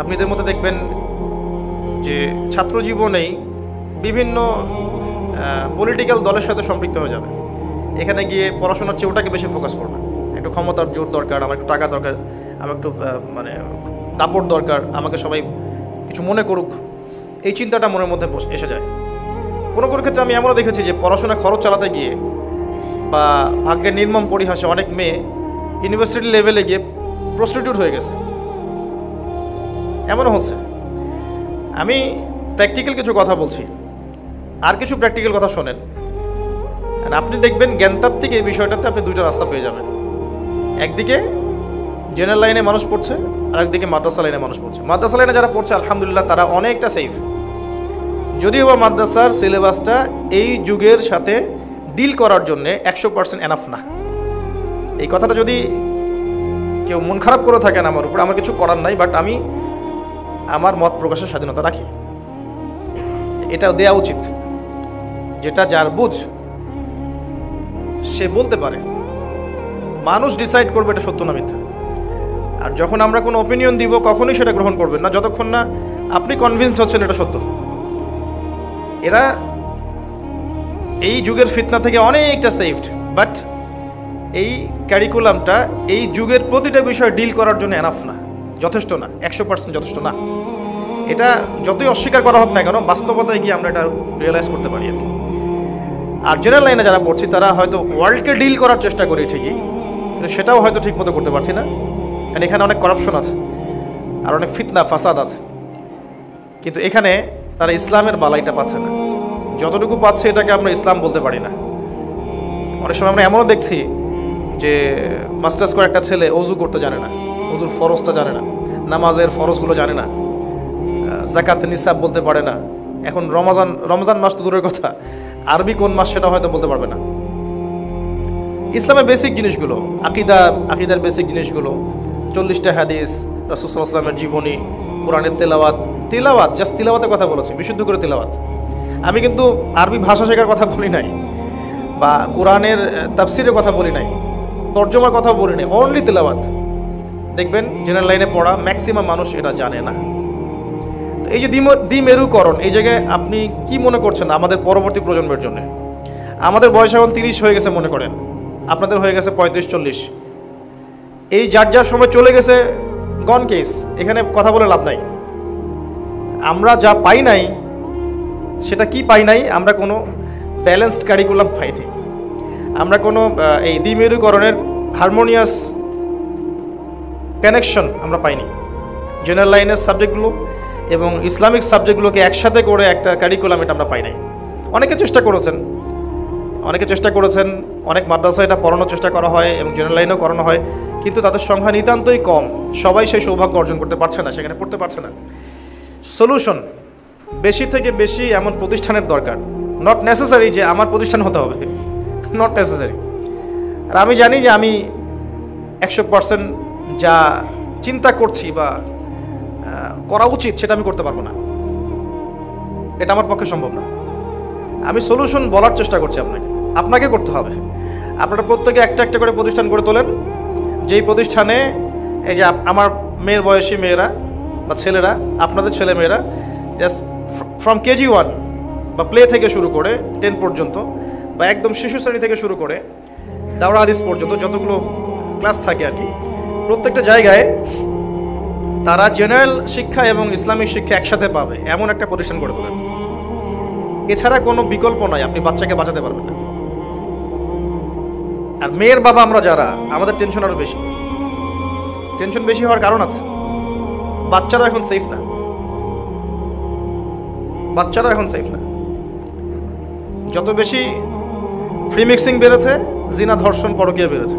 আপনি এদের মধ্যে দেখবেন যে ছাত্র জীবনেই বিভিন্ন পলিটিক্যাল দলের সাথে সম্পৃক্ত হয়ে যাবে। এখানে গিয়ে পড়াশোনার চেয়ে ওটাকে বেশি ফোকাস করবে, একটু ক্ষমতার জোর দরকার, আমার একটু টাকা দরকার, আমার একটু মানে দাপট দরকার, আমাকে সবাই কিছু মনে করুক, এই চিন্তাটা মনের মধ্যে এসে যায়। কোনো কোনো ক্ষেত্রে আমি এমনও দেখেছি যে পড়াশোনা খরচ চালাতে গিয়ে বা ভাগ্যের নির্মম পরিহাসে অনেক মেয়ে ইউনিভার্সিটি লেভেলে গিয়ে প্রস্টিটিউট হয়ে গেছে, এমনও হচ্ছে। আমি প্র্যাকটিক্যাল কিছু কথা বলছি, আর কিছু প্র্যাকটিক্যাল কথা শোনেন। আপনি দেখবেন জ্ঞানতাত্ত্বিক এই বিষয়টাতে আপনি দুইটা রাস্তা পেয়ে যাবেন। একদিকে জেনারেল লাইনে মানুষ পড়ছে, আর একদিকে মাদ্রাসা লাইনে মানুষ পড়ছে। মাদ্রাসা লাইনে যারা পড়ছে আলহামদুলিল্লাহ তারা অনেকটা সেফ, যদিও বা মাদ্রাসার সিলেবাসটা এই যুগের সাথে ডিল করার জন্যে 100% এনাফ না। এই কথাটা যদি কেউ মন খারাপ করে থাকেন আমার উপর, আমার কিছু করার নাই, বাট আমি আমার মত প্রকাশের স্বাধীনতা রাখি, এটা দেওয়া উচিত। যেটা যার বুঝ সে বলতে পারে, মানুষ ডিসাইড করবে এটা সত্য না মিথ্যা। আর যখন আমরা কোনো ওপিনিয়ন দিব কখনোই সেটা গ্রহণ করবেন না যতক্ষণ না আপনি কনভিন্সড হচ্ছেন এটা সত্য। এরা এই যুগের ফিতনা থেকে অনেকটা সেফড, বাট এই ক্যারিকুলামটা এই যুগের প্রতিটা বিষয় ডিল করার জন্য এনাফ না, যথেষ্ট না, 100% যথেষ্ট না। এটা যতই অস্বীকার করা হোক না কেন, বাস্তবতায় গিয়ে আমরা এটা রিয়েলাইজ করতে পারি আর কি। আর জেনারেল লাইনে যারা পড়ছি তারা হয়তো ওয়ার্ল্ডকে ডিল করার চেষ্টা করি ঠিকই, কিন্তু সেটাও হয়তো ঠিক মতো করতে পারছি না, কারণ এখানে অনেক করাপশন আছে আর অনেক ফিতনা ফাসাদ আছে। কিন্তু এখানে তারা ইসলামের বালাইটা পাচ্ছে না, যতটুকু পাচ্ছে এটাকে আমরা ইসলাম বলতে পারি না। অনেক সময় আমরা এমনও দেখছি যে মাস্টার্স করে একটা ছেলে অজু করতে জানে না, অজুর ফরজটা জানে না, নামাজের ফরজগুলো জানে না, জাকাত নিসাব বলতে পারে না। এখন রমজান মাস তো দূরের কথা, আরবি কোন মাস সেটা হয়তো বলতে পারবে না। ইসলামের বেসিক জিনিসগুলো, আকিদার বেসিক জিনিসগুলো, 40টা হাদিস, রাসূল সাল্লাল্লাহু আলাইহি ওয়াসাল্লামের জীবনী, কোরআনের তিলাওয়াত জাস্ট তিলাওয়াতের কথা বলেছি, বিশুদ্ধ করে তিলাওয়াত। আমি কিন্তু আরবি ভাষা শেখার কথা বলি নাই, বা কোরআনের তাফসিরের কথা বলি নাই, তর্জমার কথা বলি নাই, অনলি তিলাওয়াত। দেখবেন জেনারেল লাইনে পড়া ম্যাক্সিমাম মানুষ এটা জানে না। এই যে দ্বিমেরুকরণ, এই জায়গায় আপনি কি মনে করছেন আমাদের পরবর্তী প্রজন্মের জন্য? আমাদের বয়স এখন 30 হয়ে গেছে মনে করেন, আপনাদের হয়ে গেছে 35-40। এই যার সময় চলে গেছে গন কেস, এখানে কথা বলে লাভ নাই। আমরা যা পাই নাই সেটা কি পাই নাই, আমরা কোনো ব্যালেন্সড কারিকুলাম পাইনি, আমরা কোনো এই দ্বিমেরুকরণের হারমোনিয়াস কানেকশন আমরা পাইনি। জেনারেল লাইনের সাবজেক্টগুলো এবং ইসলামিক সাবজেক্টগুলোকে একসাথে করে একটা কারিকুলাম এটা আমরা পাই নাই। অনেকে চেষ্টা করেছেন, অনেক মাদ্রাসায় এটা পড়ানোর চেষ্টা করা হয় এবং জেনারেল লাইনেও করানো হয়, কিন্তু তাদের সংখ্যা নিতান্তই কম। সবাই সেই সৌভাগ্য অর্জন করতে পারছে না, সেখানে পড়তে পারছে না। সলিউশন, বেশি থেকে বেশি এমন প্রতিষ্ঠানের দরকার। নট নেসেসারি যে আমার প্রতিষ্ঠান হতে হবে, নট নেসেসারি। আর আমি জানি যে আমি 100% যা চিন্তা করছি বা করা উচিত সেটা আমি করতে পারবো না, এটা আমার পক্ষে সম্ভব না। আমি সলিউশন বলার চেষ্টা করছি, আপনাকে করতে হবে। আপনারা প্রত্যেকে একটা করে প্রতিষ্ঠান করে তোলেন, যেই প্রতিষ্ঠানে এই যে আমার মেয়ের বয়সী মেয়েরা বা ছেলেরা, আপনাদের ছেলে মেয়েরা জাস্ট ফ্রম কেজি 1 বা প্লে থেকে শুরু করে 10 পর্যন্ত, বা একদম শিশু শ্রেণী থেকে শুরু করে দাওরা হাদিস পর্যন্ত যতগুলো ক্লাস থাকে আর কি, প্রত্যেকটা জায়গায় তারা জেনারেল শিক্ষা এবং ইসলামিক শিক্ষা একসাথে পাবে এমন একটা প্রতিষ্ঠান গড়ে তোলেন। এছাড়া কোনো বিকল্প নাই, আপনি বাচ্চাকে বাঁচাতে পারবেন না। আর মেয়ের বাবা আমরা যারা, আমাদের টেনশন আরো বেশি। টেনশন বেশি হওয়ার কারণ আছে, বাচ্চারা এখন সেফ না, যত বেশি ফ্রি মিক্সিং বেড়েছে, জিনা, ধর্ষণ, পরকীয়া বেড়েছে,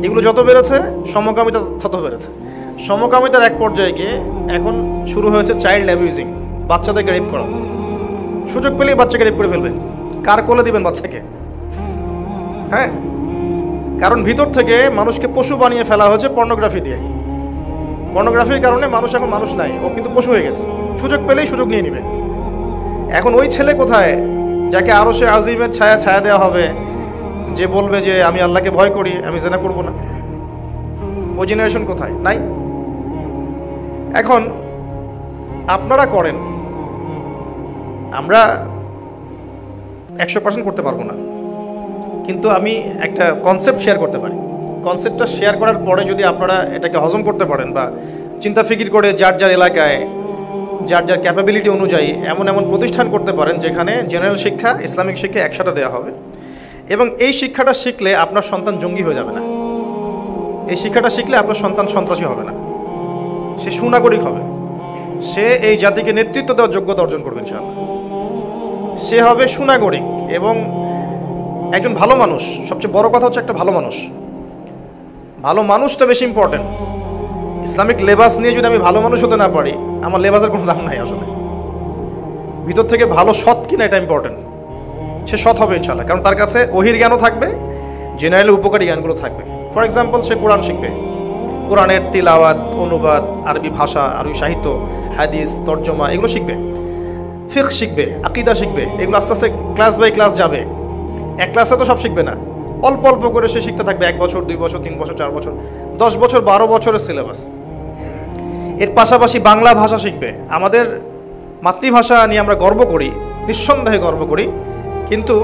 এগুলো যত বেড়েছে সমকামিতা তত বেড়েছে। সমকামিতার এক পর্যায়ে গিয়ে এখন শুরু হয়েছে চাইল্ড অ্যাবিউজিং, বাচ্চাদেরকে রেপ করা। সুযোগ পেলেই বাচ্চাকে রেপ করে ফেলবে, কার কোলে দিবেন বাচ্চাকে? হ্যাঁ, কারণ ভিতর থেকে মানুষকে পশু বানিয়ে ফেলা হয়েছে পর্নোগ্রাফি দিয়ে। পর্নোগ্রাফির কারণে মানুষ এখন মানুষ নাই, ও কিন্তু পশু হয়ে গেছে, সুযোগ পেলেই সুযোগ নিয়ে নিবে। এখন ওই ছেলে কোথায় যাকে আরশে আজিমের ছায়া দেওয়া হবে, যে বলবে যে আমি আল্লাহকে ভয় করি, আমি জিনা করব না? ওই জেনারেশন কোথায়? নাই। এখন আপনারা করেন, আমরা 100% করতে পারবো না, কিন্তু আমি একটা কনসেপ্ট শেয়ার করতে পারি। কনসেপ্টটা শেয়ার করার পরে যদি আপনারা এটাকে হজম করতে পারেন বা চিন্তা ফিকির করে যার এলাকায় যার ক্যাপাবিলিটি অনুযায়ী এমন প্রতিষ্ঠান করতে পারেন যেখানে জেনারেল শিক্ষা, ইসলামিক শিক্ষা একসাথে দেওয়া হবে, এবং এই শিক্ষাটা শিখলে আপনার সন্তান জঙ্গি হয়ে যাবে না। এই শিক্ষাটা শিখলে আপনার সন্তান সন্ত্রাসী হবে না, সে সুনাগরিক হবে, সে এই জাতিকে নেতৃত্ব দেওয়ার যোগ্যতা অর্জন করবে ইনশাআল্লাহ। সে হবে সুনাগরিক এবং একজন ভালো মানুষ। সবচেয়ে বড় কথা হচ্ছে একটা ভালো মানুষ। ভালো মানুষটা বেশি ইম্পর্টেন্ট। ইসলামিক লেবাস নিয়ে যদি আমি ভালো মানুষ হতে না পারি, আমার লেবাসের কোনো দাম নাই আসলে। ভিতর থেকে ভালো সৎ কিনা এটা ইম্পর্টেন্ট। সে সৎ হবে ইনশাআল্লাহ, কারণ তার কাছে ওহির জ্ঞানও থাকবে, জেনারেল উপকারী জ্ঞানগুলো থাকবে। ফর এক্সাম্পল, সে কোরআন শিখবে, কোরআনের তিলাওয়াত, অনুবাদ, আরবি ভাষা, আরবি সাহিত্য, হাদিস, তর্জমা, এগুলো শিখবে। ফিকহ শিখবে, আকীদা শিখবে। এগুলো আস্তে আস্তে ক্লাস বাই ক্লাস যাবে, এক ক্লাসে তো সব শিখবে না। অল্প অল্প করে সে শিখতে থাকবে, 1 বছর 2 বছর 3 বছর 4 বছর 10 বছর 12 বছরের সিলেবাস। এর পাশাপাশি বাংলা ভাষা শিখবে। আমাদের মাতৃভাষা নিয়ে আমরা গর্ব করি, নিঃসন্দেহে গর্ব করি, কিন্তু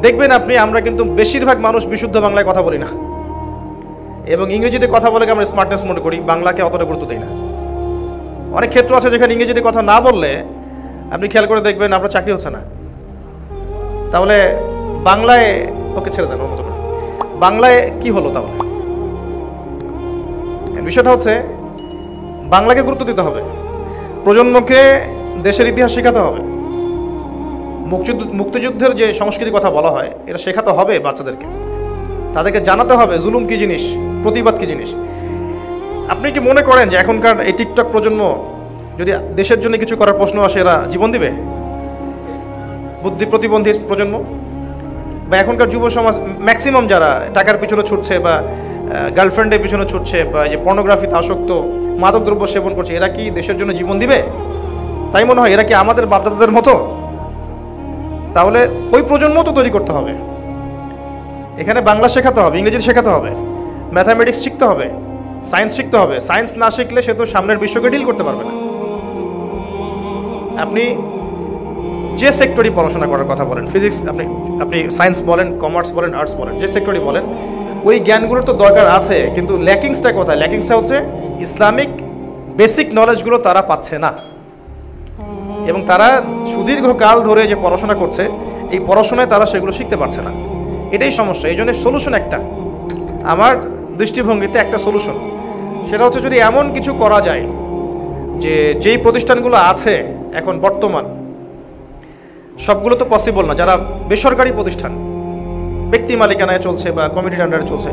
দেখবেন আপনি আমরা কিন্তু বেশিরভাগ মানুষ বিশুদ্ধ বাংলায় কথা বলি না, এবং ইংরেজিতে কথা বলে আমরা স্মার্টনেস মনে করি, বাংলাকে অতটা গুরুত্ব দিই না। অনেক ক্ষেত্র আছে যেখানে ইংরেজিতে কথা না বললে আপনি খেয়াল করে দেখবেন আপনার চাকরি হচ্ছে না। তাহলে বাংলায় ওকে ছেড়ে দেন, মতো করে বাংলায় কি হলো? তাহলে বিষয়টা হচ্ছে বাংলাকে গুরুত্ব দিতে হবে, প্রজন্মকে দেশের ইতিহাস শেখাতে হবে, মুক্তিযুদ্ধের যে সংস্কৃতির কথা বলা হয় এটা শেখাতে হবে বাচ্চাদেরকে, তাদেরকে জানাতে হবে জুলুম কি জিনিস, প্রতিবাদ কি জিনিস। আপনি কি মনে করেন যে এখনকার এই টিকটক প্রজন্ম যদি দেশের জন্য কিছু করার প্রশ্ন আসে এরা জীবন দিবে? বুদ্ধি প্রতিবন্ধী প্রজন্ম বা এখনকার যুব সমাজ ম্যাক্সিমাম যারা টাকার পিছনে ছুটছে বা গার্লফ্রেন্ডের পিছনে ছুটছে বা যে পর্নোগ্রাফিতে আসক্ত, মাদকদ্রব্য সেবন করছে, এরা কি দেশের জন্য জীবন দিবে? তাই মনে হয় এরা কি আমাদের বাপদাদাদের মতো? তাহলে ওই প্রজন্ম তো তৈরি করতে হবে। এখানে বাংলা শেখাতে হবে, ইংরেজি শেখাতে হবে, ম্যাথামেটিক্স শিখতে হবে, সায়েন্স শিখতে হবে। সায়েন্স না শিখলে সে তো সামনের বিশ্বকে ডিল করতে পারবে না। আপনি যে সেক্টরই পড়াশোনা করার কথা বলেন, ফিজিক্স আপনি সায়েন্স বলেন, কমার্স বলেন, আর্টস বলেন, যে সেক্টরই বলেন, ওই জ্ঞানগুলোর তো দরকার আছে, কিন্তু ল্যাকিংসটা কোথায়? ল্যাকিংসটা হচ্ছে ইসলামিক বেসিক নলেজগুলো তারা পাচ্ছে না, এবং তারা সুদীর্ঘ কাল ধরে যে পড়াশোনা করছে এই পড়াশোনায় তারা সেগুলো শিখতে পারছে না। এটাই সমস্যা। এই জন্য সলিউশন একটা, আমার দৃষ্টিভঙ্গিতে একটা সলিউশন, সেটা হচ্ছে যদি এমন কিছু করা যায় যে যেই প্রতিষ্ঠানগুলো আছে এখন বর্তমান, সবগুলো তো পসিবল না, যারা বেসরকারি প্রতিষ্ঠান ব্যক্তি মালিকানায় চলছে বা কমিটির আন্ডারে চলছে,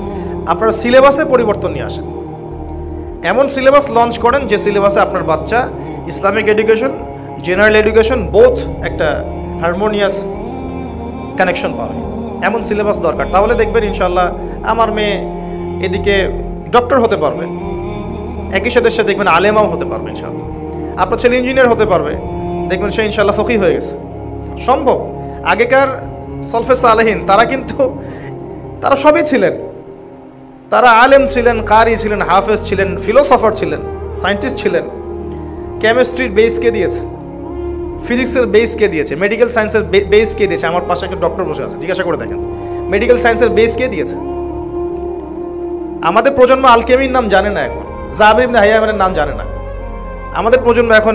আপনারা সিলেবাসে পরিবর্তন নিয়ে আসেন। এমন সিলেবাস লঞ্চ করেন যে সিলেবাসে আপনার বাচ্চা Islamic education, general education both একটা হারমোনিয়াস কানেকশন পাবে, এমন সিলেবাস দরকার। তাহলে দেখবেন ইনশাল্লাহ আমার মেয়ে এদিকে ডক্টর হতে পারবে, একই সাথে সে দেখবেন আলেমাও হতে পারবে ইনশাল্লাহ। আপনার ছেলে ইঞ্জিনিয়ার হতে পারবে, দেখবেন সে ইনশাল্লাহ ফকিহ হয়ে গেছে। সম্ভব। আগেকার সলফে সালেহিন তারা সবই ছিলেন, তারা আলেম ছিলেন, কারি ছিলেন, হাফেজ ছিলেন, ফিলোসফার ছিলেন, সায়েন্টিস্ট ছিলেন। কেমিস্ট্রির বেস কে দিয়েছে, ফিজিক্সের বেস কে দিয়েছে, মেডিকেল সায়েন্সের বেস কে দিয়েছে? আমার পাশে একটা ডক্টর বসে আছে, জিজ্ঞাসা করে দেখেন মেডিকেল সায়েন্সের বেস কে দিয়েছে? আমাদের প্রজন্ম আল-কেমির নাম জানে না, এখন জাবির ইবনে হাইয়ামের নাম জানে না। আমাদের প্রজন্ম এখন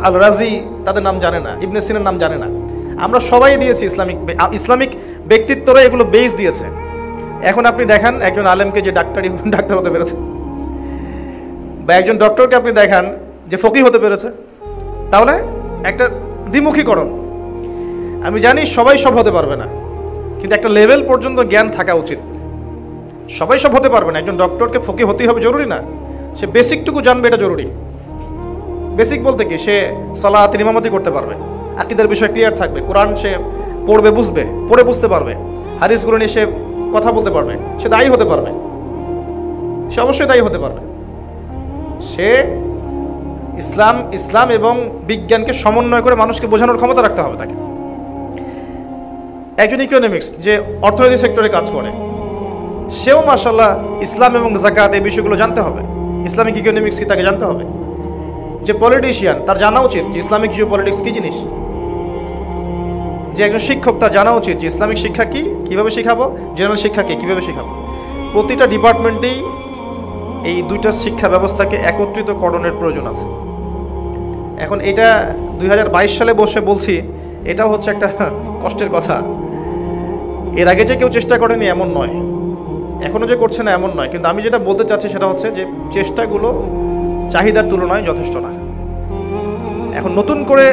আল রাজি তাদের নাম জানে না, ইবনে সিনার নাম জানে না। আমরা সবাই দিয়েছি ইসলামিক ব্যক্তিত্বরা এগুলো বেস দিয়েছে। এখন আপনি দেখান একজন আলেমকে যে ডাক্তার হতে পেরেছে, বা একজন ডক্টরকে আপনি দেখান যে ফকিহ হতে পেরেছে। তাহলে একটা দ্বিমুখীকরণ। আমি জানি সবাই সব হতে পারবে না, কিন্তু একটা লেভেল পর্যন্ত জ্ঞান থাকা উচিত। সবাই সব হতে পারবে না, একজন ডক্টরকে ফকিহ হতেই হবে জরুরি না, সে বেসিকটুকু জানবে, এটা জরুরি। বেসিক বলতে কি, সে সালাতের ইমামতি করতে পারবে, আকীদার বিষয় ক্লিয়ার থাকবে, কোরআন সে পড়বে, পড়ে বুঝতে পারবে, হাদিসগুলো নিয়ে সে কথা বলতে পারবে, সে দায়ী হতে পারবে, সে অবশ্যই দায়ী হতে পারবে। সে ইসলাম এবং বিজ্ঞানকে সমন্বয় করে মানুষকে বোঝানোর ক্ষমতা রাখতে হবে তাকে। একজন ইকোনমিক্স যে অর্থনীতি সেক্টরে কাজ করে, সেও মাশাআল্লাহ ইসলাম এবং যাকাত এই বিষয়গুলো জানতে হবে, ইসলামিক ইকোনমিক্স কি তাকে জানতে হবে। যে পলিটিশিয়ান তার জানা উচিত যে ইসলামিক জিও পলিটিক্স কি জিনিস। যে একজন শিক্ষক তার জানা উচিত যে ইসলামিক শিক্ষা কি, কিভাবে শেখাবো, জেনারেল শিক্ষা কি, কিভাবে শেখাবো। প্রতিটা ডিপার্টমেন্টেই এই দুইটা শিক্ষা ব্যবস্থাকে একত্রিতকরণের প্রয়োজন আছে। এখন এটা 2022 সালে বসে বলছি, এটাও হচ্ছে একটা কষ্টের কথা। এর আগে যে কেউ চেষ্টা করেনি এমন নয়, এখনো যে করছে না এমন নয়, কিন্তু আমি যেটা বলতে চাচ্ছি সেটা হচ্ছে যে চেষ্টাগুলো চাহিদার তুলনায় যথেষ্ট না। এখন নতুন করে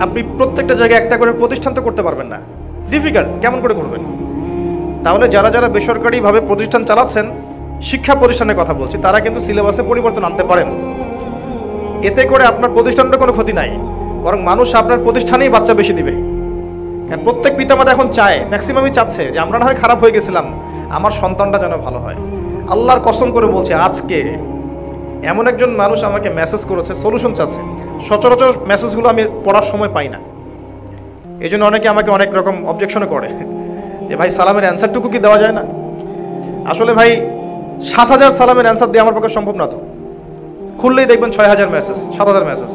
আপনি প্রত্যেকটা জায়গায় একটা করে প্রতিষ্ঠান তো করতে পারবেন না, ডিফিকাল্ট। কেমন করে করবেন? তাহলে যারা বেসরকারিভাবে প্রতিষ্ঠান চালাচ্ছেন, শিক্ষা প্রতিষ্ঠানের কথা বলছি, তারা কিন্তু সিলেবাসে পরিবর্তন আনতে পারেন। এতে করে আপনার প্রতিষ্ঠানটা কোনো ক্ষতি নাই, বরং মানুষ আপনার প্রতিষ্ঠানেই বাচ্চা বেশি দিবে। কারণ প্রত্যেক পিতামাতা এখন চায়, ম্যাক্সিমামই চাচ্ছে যে আমরা না হয় খারাপ হয়ে গেছিলাম, আমার সন্তানটা যেন ভালো হয়। আল্লাহর কসম করে বলছে, আজকে এমন একজন মানুষ আমাকে মেসেজ করেছে, সলিউশন চাচ্ছে। সচরাচর মেসেজগুলো আমি পড়ার সময় পাই না, এই জন্য অনেকে আমাকে অনেক রকম অবজেকশনও করে যে ভাই সালামের অ্যান্সারটুকু কি দেওয়া যায় না? আসলে ভাই 7,000 সালামের অ্যান্সার দিয়ে আমার পক্ষে সম্ভব না। তো খুললেই দেখবেন 6,000 মেসেজ, 7,000 মেসেজ,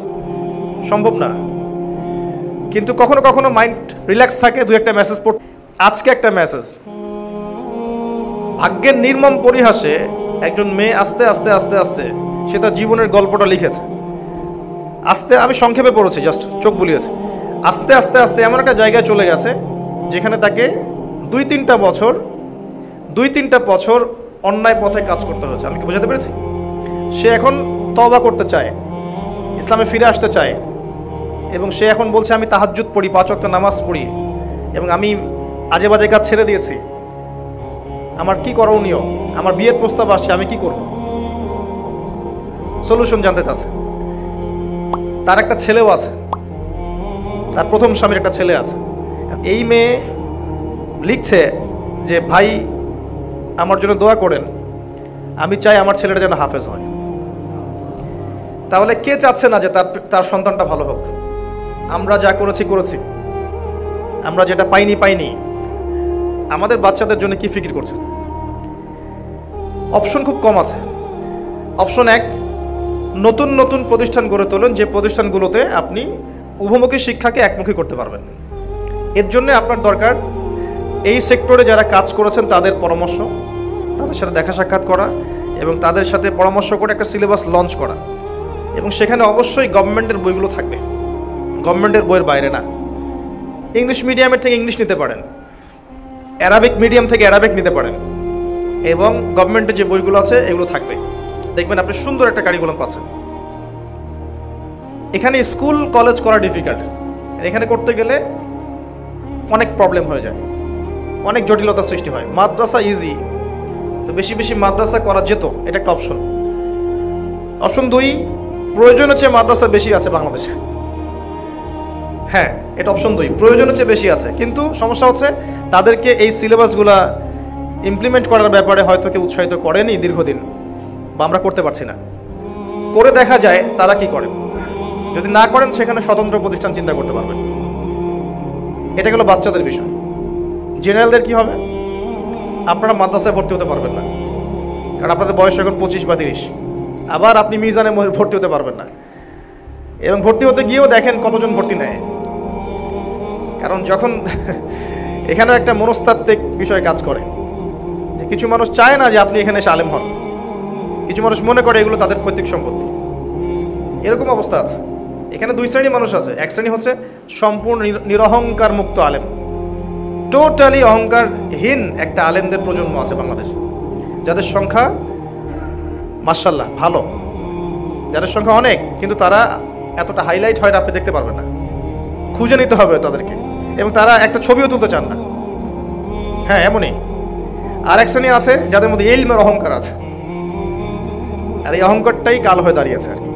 সম্ভব না। কিন্তু কখনো কখনো মাইন্ড রিল্যাক্স থাকে, দু একটা মেসেজ পড়। আজকে একটা মেসেজ, ভাগ্যের নির্মম পরিহাসে একজন মেয়ে আস্তে আস্তে আস্তে আস্তে সে তার জীবনের গল্পটা লিখেছে। আস্তে, আমি সংক্ষেপে পড়েছি, জাস্ট চোখ বুলিয়েছে। আস্তে আস্তে আস্তে এমন একটা জায়গায় চলে গেছে যেখানে তাকে 2-3টা বছর অন্যায় পথে কাজ করতে হয়েছে। আমি কি বোঝাতে পেরেছি? সে এখন তওবা করতে চায়, ইসলামে ফিরে আসতে চায়, এবং সে এখন বলছে আমি তাহাজ্জুদ পড়ি, 5 ওয়াক্ত নামাজ পড়ি, এবং আমি আজে বাজে কাজ ছেড়ে দিয়েছি। আমার কি করণীয়? আমার বিয়ের প্রস্তাব আসছে, আমি কি করব? সলিউশন জানতে চাচ্ছে। তার একটা ছেলেও আছে, তার প্রথম স্বামীর একটা ছেলে আছে। এই মেয়ে লিখছে যে ভাই আমার জন্য দোয়া করেন, আমি চাই আমার ছেলেটা যেন হাফেজ হয়। তাহলে কে চাচ্ছে না যে তার সন্তানটা ভালো হোক? আমরা যা করেছি, আমরা যেটা পাইনি, আমাদের বাচ্চাদের জন্য কি ফিকির করছে? অপশন খুব কম আছে। অপশন 1, নতুন নতুন প্রতিষ্ঠান গড়ে তোলেন, যে প্রতিষ্ঠানগুলোতে আপনি উভমুখী শিক্ষাকে একমুখী করতে পারবেন। এর জন্য আপনার দরকার এই সেক্টরে যারা কাজ করেছেন তাদের পরামর্শ, তাদের সাথে দেখা সাক্ষাৎ করা, এবং তাদের সাথে পরামর্শ করে একটা সিলেবাস লঞ্চ করা। এবং সেখানে অবশ্যই গভর্নমেন্টের বইগুলো থাকবে, গভর্নমেন্টের বইয়ের বাইরে না। ইংলিশ মিডিয়ামের থেকে ইংলিশ নিতে পারেন, অ্যারাবিক মিডিয়াম থেকে অ্যারাবিক নিতে পারেন, এবং গভর্নমেন্টের যে বইগুলো আছে এগুলো থাকবে। দেখবেন আপনি সুন্দর একটা কারিকুলাম পাচ্ছেন। এখানে স্কুল কলেজ করা ডিফিকাল্ট, এখানে করতে গেলে অনেক প্রবলেম হয়ে যায়, অনেক জটিলতার সৃষ্টি হয়। মাদ্রাসা ইজি, তো বেশি বেশি মাদ্রাসা করা যেত, এটা একটা অপশন। অপশন 2, প্রয়োজনের চেয়ে মাদ্রাসা বেশি আছে বাংলাদেশে। হ্যাঁ, এটা অপশন 2, প্রয়োজনের চেয়ে বেশি আছে। কিন্তু সমস্যা হচ্ছে তাদেরকে এই সিলেবাসগুলা ইমপ্লিমেন্ট করার ব্যাপারে হয়তো কেউ উৎসাহিত করেনি দীর্ঘদিন, বা আমরা করতে পারছি না। করে দেখা যায় তারা কি করেন। যদি না করেন সেখানে স্বতন্ত্র প্রতিষ্ঠান চিন্তা করতে পারবেন। এটা গেল বাচ্চাদের বিষয়। জেনারেলদের কি হবে? আপনারা মাদ্রাসায় ভর্তি হতে পারবেন না, কারণ আপনাদের বয়স এখন 25 বা 30। আবার আপনি মিজানে ভর্তি হতে পারবেন না, এবং ভর্তি হতে গিয়েও দেখেন কতজন ভর্তি নেয়। কারণ যখন এখানেও একটা মনস্তাত্ত্বিক বিষয় কাজ করে, যে কিছু মানুষ চায় না যে আপনি এখানে এসে আলেম হন, কিছু মানুষ মনে করে এগুলো তাদের পৈতৃক সম্পত্তি। এরকম অবস্থা আছে। এখানে 2 শ্রেণী মানুষ আছে। এক শ্রেণী হচ্ছে সম্পূর্ণ নিরহংকার মুক্ত আলেম, টোটালি অহংকারহীন একটা আলেমদের প্রজন্ম আছে বাংলাদেশে, যাদের সংখ্যা মাশাআল্লাহ ভালো, যাদের সংখ্যা অনেক, কিন্তু তারা এতটা হাইলাইট হয় না, আপনি দেখতে পারবেন না, খুঁজে নিতে হবে তাদেরকে, এবং তারা একটা ছবিও তুলতে চান না। হ্যাঁ, এমনই। আর এক শ্রেণী আছে যাদের মধ্যে ইলমের অহংকার আছে, আর এই অহংকারটাই কাল হয়ে দাঁড়িয়েছে আর কি।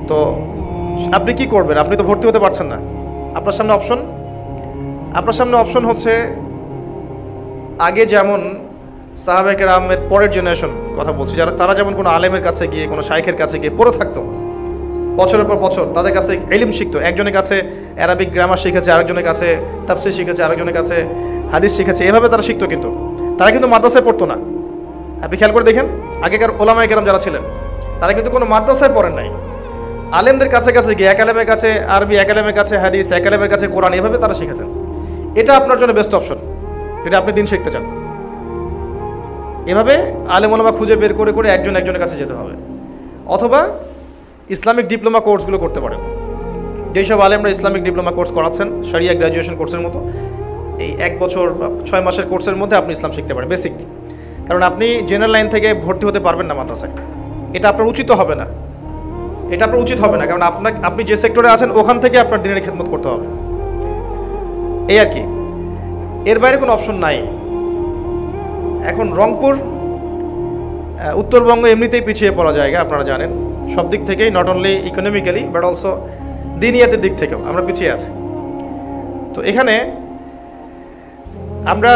তো আপনি কি করবেন? আপনি তো ভর্তি হতে পারছেন না। আপনার সামনে অপশন হচ্ছে, আগে যেমন সাহাবায়ে কেরামের পরের জেনারেশন কথা বলছি, তারা যেমন কোনো আলেমের কাছে গিয়ে, কোনো শাইখের কাছে গিয়ে পড়ে থাকতো বছরের পর বছর, তাদের কাছ থেকে ইলম শিখতো। একজনের কাছে অ্যারাবিক গ্রামার শিখেছে, আরেকজনের কাছে তাফসীর শিখেছে, আরেকজনের কাছে হাদিস শিখেছে, এভাবে তারা শিখতো। কিন্তু তারা কিন্তু মাদ্রাসায় পড়তো না। আপনি খেয়াল করে দেখেন, আগেকার ওলামায়ে কেরাম যারা ছিলেন তারা কিন্তু কোনো মাদ্রাসায় পড়েন নাই। আলেমদের কাছে কাছে গিয়ে, এক আলেমের কাছে আরবি, এক আলেমের কাছে হাদিস, এক আলেমের কাছে কোরআন, এভাবে তারা শিখেছেন। এটা আপনার জন্য বেস্ট অপশন, যেটা আপনি দিন শিখতে চান। এভাবে আলেম ওলামা খুঁজে বের করে করে একজনের কাছে যেতে হবে। অথবা ইসলামিক ডিপ্লোমা কোর্সগুলো করতে পারেন। যেসব আলেমরা ইসলামিক ডিপ্লোমা কোর্স করাচ্ছেন, শরিয়া গ্র্যাজুয়েশন কোর্সের মতো, এই 1 বছর বা 6 মাসের কোর্সের মধ্যে আপনি ইসলাম শিখতে পারেন, বেসিক। কারণ আপনি জেনারেল লাইন থেকে ভর্তি হতে পারবেন না মাদ্রাসায়, এটা আপনার উচিত হবে না। কারণ আপনি যে সেক্টরে আছেন ওখান থেকে আপনার দিনের খেদমত করতে হবে, এই আর কি। এর বাইরে কোনো অপশন নাই। এখন রংপুর, উত্তরবঙ্গ এমনিতেই পিছিয়ে পড়া জায়গা, আপনারা জানেন। সব দিক থেকেই, not only economically but also দিনিয়াতের দিক থেকেও আমরা পিছিয়ে আছি। তো এখানে আমরা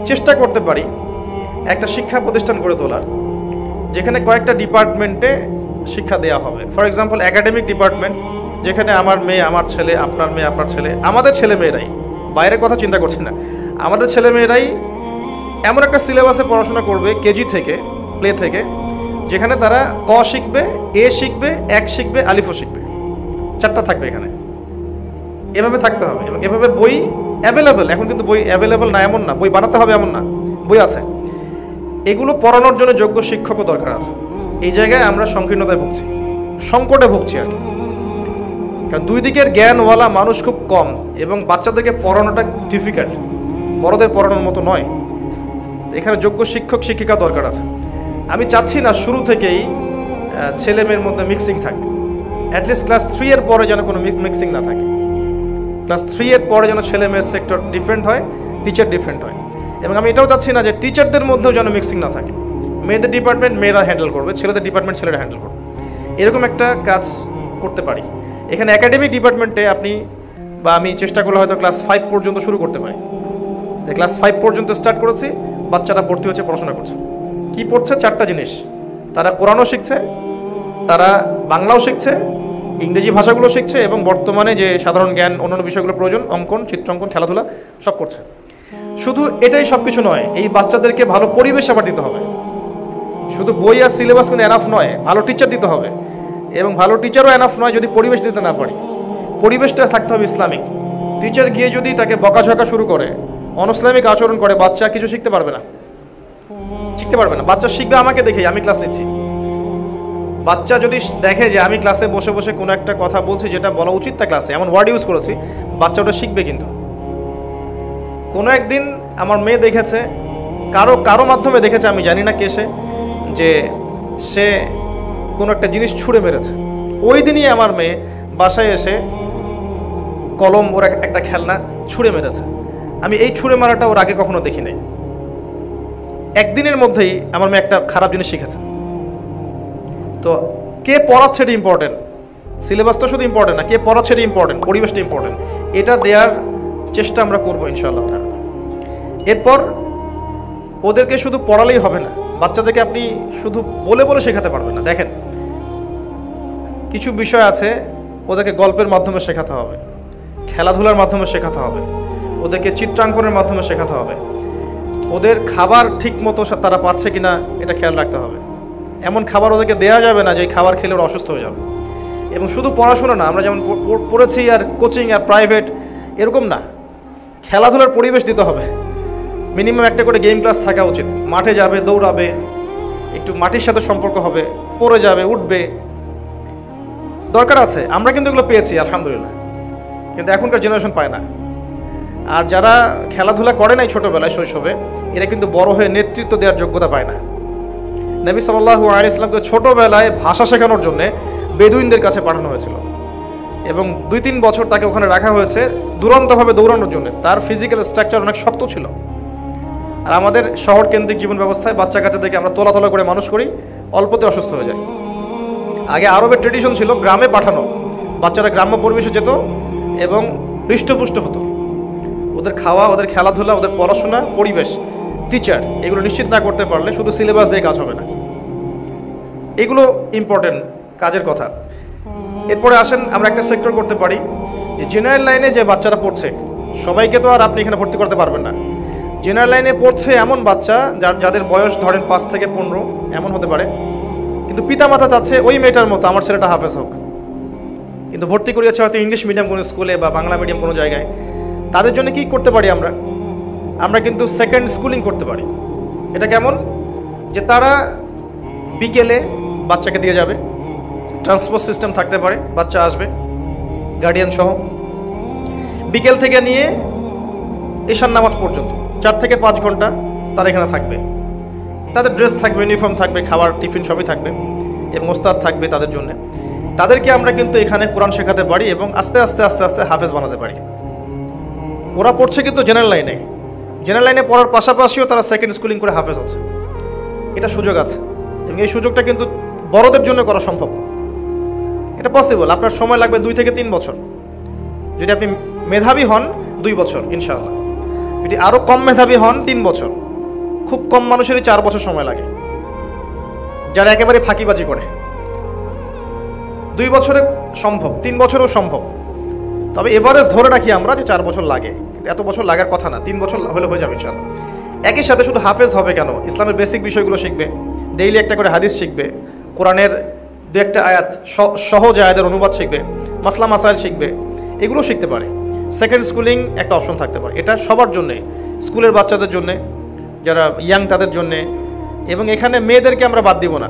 চেষ্টা করতে পারি একটা শিক্ষা প্রতিষ্ঠান গড়ে তোলার, যেখানে কয়েকটা ডিপার্টমেন্টে শিক্ষা দেওয়া হবে। ফর এক্সাম্পল, একাডেমিক ডিপার্টমেন্ট, যেখানে আমার মেয়ে আমার ছেলে, আপনার মেয়ে আপনার ছেলে, আমাদের ছেলে মেয়েরাই, বাইরের কথা চিন্তা করছি না, আমাদের ছেলেমেয়েরাই এমন একটা সিলেবাসে পড়াশোনা করবে কেজি থেকে, প্লে থেকে, যেখানে তারা ক শিখবে, এ শিখবে, এক শিখবে, আলিফও শিখবে, 4টা থাকবে এখানে। এভাবে থাকতে হবে এবং এভাবে বই অ্যাভেলেবেল। এখন কিন্তু বই অ্যাভেলেবেল না এমন না, বই বানাতে হবে এমন না, বই আছে। এগুলো পড়ানোর জন্য যোগ্য শিক্ষকও দরকার আছে। এই জায়গায় আমরা সংকীর্ণতায় ভুগছি, সংকটে ভুগছি আর কি। কারণ দুই দিকের জ্ঞানওয়ালা মানুষ খুব কম এবং বাচ্চাদেরকে পড়ানোটা ডিফিকাল্ট, বড়দের পড়ানোর মতো নয়। এখানে যোগ্য শিক্ষক শিক্ষিকা দরকার আছে। আমি চাচ্ছি না শুরু থেকেই ছেলে মেয়ের মধ্যে মিক্সিং থাকবে। অ্যাটলিস্ট ক্লাস 3 এর পরে যেন কোনো মিক্সিং না থাকে। ক্লাস 3 এর পরে যেন ছেলে মেয়ের সেক্টর ডিফারেন্ট হয়, টিচার ডিফারেন্ট হয়। এবং আমি এটাও চাচ্ছি না যে টিচারদের মধ্যেও যেন মিক্সিং না থাকে। মেয়েদের ডিপার্টমেন্ট মেয়েরা হ্যান্ডেল করবে, ছেলেদের ডিপার্টমেন্ট ছেলেরা হ্যান্ডেল করবে, এরকম একটা কাজ করতে পারি। এখানে একাডেমিক ডিপার্টমেন্টে আপনি বা আমি চেষ্টা করলে হয়তো ক্লাস 5 পর্যন্ত শুরু করতে পারি। ক্লাস 5 পর্যন্ত স্টার্ট করেছি, বাচ্চারা ভর্তি হচ্ছে, পড়াশোনা করছে। কি পড়ছে? 4টা জিনিস। তারা কোরআনও শিখছে, তারা বাংলাও শিখছে, ইংরেজি ভাষাগুলো শিখছে এবং বর্তমানে যে সাধারণ জ্ঞান অন্যান্য বিষয়গুলো প্রয়োজন, অঙ্কন, চিত্রাঙ্কন, খেলাধুলা সব করছে। শুধু এটাই সব কিছু নয়, এই বাচ্চাদেরকে ভালো পরিবেশ আবার দিতে হবে। শুধু বই আর সিলেবাস কিন্তু এনাফ নয়, ভালো টিচার দিতে হবে। এবং ভালো টিচারও এনাফ নয় যদি পরিবেশ দিতে না পারি। পরিবেশটা থাকতে হবে ইসলামিক। টিচার গিয়ে যদি তাকে বকাঝকা শুরু করে, অনইসলামিক আচরণ করে, বাচ্চা কিছু শিখতে পারবে না, শিখতে পারবে না। বাচ্চা শিখবে আমাকে দেখেই, আমি ক্লাস নিচ্ছি। বাচ্চা যদি দেখে যে আমি ক্লাসে বসে বসে কোনো একটা কথা বলছি যেটা বলা উচিত তা ক্লাসে, এমন ওয়ার্ড ইউজ করেছি, বাচ্চা ওটা শিখবে। কিন্তু কোনো একদিন আমার মেয়ে দেখেছে, কারো মাধ্যমে দেখেছে, আমি জানি না কে সে, যে সে কোনো একটা জিনিস ছুঁড়ে মেরেছে। ওই দিনই আমার মেয়ে বাসায় এসে কলম, ওর একটা খেলনা ছুঁড়ে মেরেছে। আমি এই ছুঁড়ে মারাটা ওর আগে কখনো দেখি নাই। একদিনের মধ্যেই আমার মেয়ে একটা খারাপ জিনিস শিখেছে। তো কে পড়াচ্ছে এটা ইম্পর্টেন্ট, সিলেবাসটা শুধু ইম্পর্টেন্ট না, কে পড়াচ্ছে এটা ইম্পর্টেন্ট, পরিবেশটা ইম্পর্টেন্ট। এটা দেওয়ার চেষ্টা আমরা করবো ইনশাআল্লাহ। এরপর ওদেরকে শুধু পড়ালেই হবে না, বাচ্চাদেরকে আপনি শুধু বলে বলে শেখাতে পারবেন না। দেখেন, কিছু বিষয় আছে ওদেরকে গল্পের মাধ্যমে শেখাতে হবে, খেলাধুলার মাধ্যমে শেখাতে হবে, ওদেরকে চিত্রাঙ্কনের মাধ্যমে শেখাতে হবে, ওদের খাবার ঠিক মতো তারা পাচ্ছে কিনা এটা খেয়াল রাখতে হবে। এমন খাবার ওদেরকে দেওয়া যাবে না যে খাবার খেলে ওরা অসুস্থ হয়ে যাবে। এবং শুধু পড়াশোনা না, আমরা যেমন পড়েছি আর কোচিং আর প্রাইভেট এরকম না, খেলাধুলার পরিবেশ দিতে হবে। মিনিমাম একটা করে গেম ক্লাস থাকা উচিত। মাঠে যাবে, দৌড়াবে, একটু মাটির সাথে সম্পর্ক হবে, পড়ে যাবে, উঠবে, দরকার আছে। আমরা কিন্তু এগুলো পেয়েছি আলহামদুলিল্লাহ, কিন্তু এখনকার জেনারেশন পায় না। আর যারা খেলাধুলা করে নাই ছোটোবেলায়, শৈশবে, এরা কিন্তু বড় হয়ে নেতৃত্ব দেওয়ার যোগ্যতা পায় না। নবী সাল্লাল্লাহু আলাইহি ওয়াসাল্লামকে ছোটোবেলায় ভাষা শেখানোর জন্য বেদুইনদের কাছে পাঠানো হয়েছিল এবং 2-3 বছর তাকে ওখানে রাখা হয়েছে দুরন্তভাবে দৌড়ানোর জন্য। তার ফিজিক্যাল স্ট্রাকচার অনেক শক্ত ছিল। আর আমাদের শহর কেন্দ্রিক জীবন ব্যবস্থায় বাচ্চা কাচ্চাদেরকে আমরা তোলা করে মানুষ করি, অল্পতে অসুস্থ হয়ে যায়। আগে আরবের ট্রেডিশন ছিল গ্রামে পাঠানো, বাচ্চারা গ্রাম্য পরিবেশে যেত এবং হৃষ্টপুষ্ট হতো। ওদের খাওয়া, ওদের খেলাধুলা, ওদের পড়াশোনা, পরিবেশ, টিচার, এগুলো নিশ্চিত না করতে পারলে শুধু সিলেবাস দিয়ে কাজ হবে না। এগুলো ইম্পর্টেন্ট কাজের কথা। এরপরে আসেন আমরা একটা সেক্টর করতে পারি যে জেনারেল লাইনে যে বাচ্চারা পড়ছে, সবাইকে তো আর আপনি এখানে ভর্তি করতে পারবেন না। জেনারেল লাইনে পড়ছে এমন বাচ্চা যাদের বয়স ধরেন 5 থেকে 15 এমন হতে পারে, কিন্তু পিতামাতা চাচ্ছে ওই মেয়েটার মতো আমার ছেলেটা হাফেজ হোক, কিন্তু ভর্তি করিয়েছে হয়তো ইংলিশ মিডিয়াম কোনো স্কুলে বা বাংলা মিডিয়াম কোনো জায়গায়। তাদের জন্য কি করতে পারি আমরা কিন্তু সেকেন্ড স্কুলিং করতে পারি। এটা কেমন? যে তারা বিকেলে বাচ্চাকে দিয়ে যাবে, ট্রান্সপোর্ট সিস্টেম থাকতে পারে, বাচ্চা আসবে গার্ডিয়ান সহ, বিকেল থেকে নিয়ে ঈশান নামাজ পর্যন্ত 4 থেকে 5 ঘন্টা তারা এখানে থাকবে। তাদের ড্রেস থাকবে, ইউনিফর্ম থাকবে, খাবার টিফিন সবই থাকবে এবং ওস্তাদ থাকবে তাদের জন্য। তাদেরকে আমরা কিন্তু এখানে কোরআন শেখাতে পারি এবং আস্তে আস্তে হাফেজ বানাতে পারি। ওরা পড়ছে কিন্তু জেনারেল লাইনে পড়ার পাশাপাশিও তারা সেকেন্ড স্কুলিং করে হাফেজ হচ্ছে। এটা সুযোগ আছে এবং এই সুযোগটা কিন্তু বড়দের জন্য করা সম্ভব। এটা পসিবল। আপনার সময় লাগবে 2 থেকে 3 বছর। যদি আপনি মেধাবী হন 2 বছর ইনশাআল্লাহ, যদি আরও কম মেধাবী হন 3 বছর। খুব কম মানুষেরই 4 বছর সময় লাগে, যারা একেবারে ফাঁকিবাজি করে। 2 বছরে সম্ভব, 3 বছরও সম্ভব, তবে এভারেজ ধরে রাখি আমরা যে 4 বছর লাগে। এত বছর লাগার কথা না, 3 বছর হলে হয়ে যাবে ইনশাআল্লাহ। একই সাথে শুধু হাফেজ হবে কেন, ইসলামের বেসিক বিষয়গুলো শিখবে, ডেইলি একটা করে হাদিস শিখবে, কোরআনের দু একটা আয়াত সহজ আয়াতের অনুবাদ শিখবে, মাসলা মাসাইল শিখবে, এগুলো শিখতে পারে। সেকেন্ড স্কুলিং একটা অপশন থাকতে পারে, এটা সবার জন্যে, স্কুলের বাচ্চাদের জন্যে, যারা ইয়াং তাদের জন্যে। এবং এখানে মেয়েদেরকে আমরা বাদ দিব না,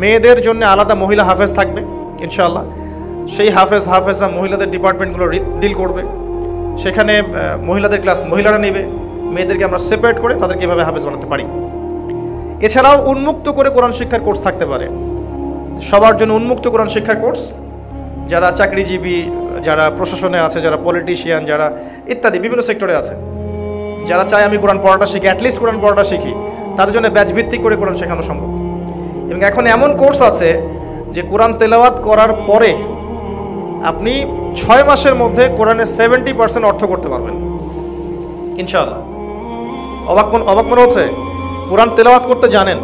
মেয়েদের জন্য আলাদা মহিলা হাফেজ থাকবে ইনশাআল্লাহ। সেই হাফেজা মহিলাদের ডিপার্টমেন্টগুলো ডিল করবে, সেখানে মহিলাদের ক্লাস মহিলারা নেবে, মেয়েদেরকে আমরা সেপারেট করে তাদেরকে এভাবে হাফেজ বানাতে পারি। এছাড়াও উন্মুক্ত করে কোরআন শিক্ষার কোর্স থাকতে পারে, সবার জন্য উন্মুক্ত কোরআন শিক্ষার কোর্স, যারা চাকরিজীবী, যারা প্রশাসনে আছে, যারা পলিটিশিয়ান, যারা ইত্যাদি বিভিন্ন সেক্টরে আছে, যারা চায় আমি কোরআন পড়াটা শিখি, অ্যাটলিস্ট কোরআন পড়াটা শিখি, তাদের জন্য ব্যাচ ভিত্তিক করে কোরআন শেখানো সম্ভব। এবং এখন এমন কোর্স আছে যে কোরআন তেলাওয়াত করার পরে আপনি 6 মাসের মধ্যে কোরআনের 70% অর্থ করতে পারবেন ইনশাআল্লাহ। অবাক মনে হচ্ছে? কোরআন তেলাওয়াত করতে জানেন,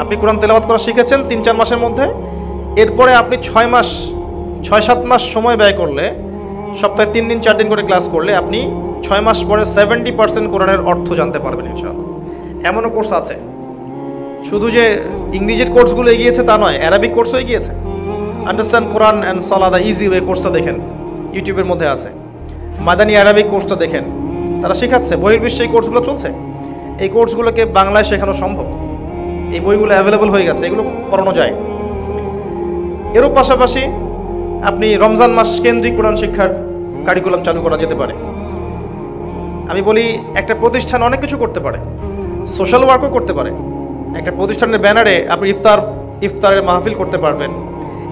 আপনি কোরআন তেলাওয়াত করা শিখেছেন 3-4 মাসের মধ্যে, এরপরে আপনি 6-7 মাস সময় ব্যয় করলে, সপ্তাহে 3 দিন 4 দিন করে ক্লাস করলে আপনি 6 মাস পরে 70% কোরআনের অর্থ জানতে পারবেন ইনশাআল্লাহ। এমনও কোর্স আছে। শুধু যে ইংরেজির কোর্সগুলো এগিয়েছে তা নয়, অ্যারাবিক কোর্সও এগিয়েছে। Understand Quran and Salah the easy way কোর্সটা দেখেন, ইউটিউবের মধ্যে আছে। মাদানী আরবিক কোর্সটা দেখেন, তারা শেখাচ্ছে, বহির্বিশ্বে এই কোর্সগুলো চলছে। এই কোর্সগুলোকে বাংলায় শেখানো সম্ভব, এই বইগুলো অ্যাভেলেবল হয়ে গেছে, এগুলো পড়ানো যায়। এরও পাশাপাশি আপনি রমজান মাস কেন্দ্রিক কোরআন শিক্ষার কারিকুলাম চালু করা যেতে পারে। আমি বলি, একটা প্রতিষ্ঠান অনেক কিছু করতে পারে, সোশ্যাল ওয়ার্কও করতে পারে। একটা প্রতিষ্ঠানের ব্যানারে আপনি ইফতারের মাহফিল করতে পারবেন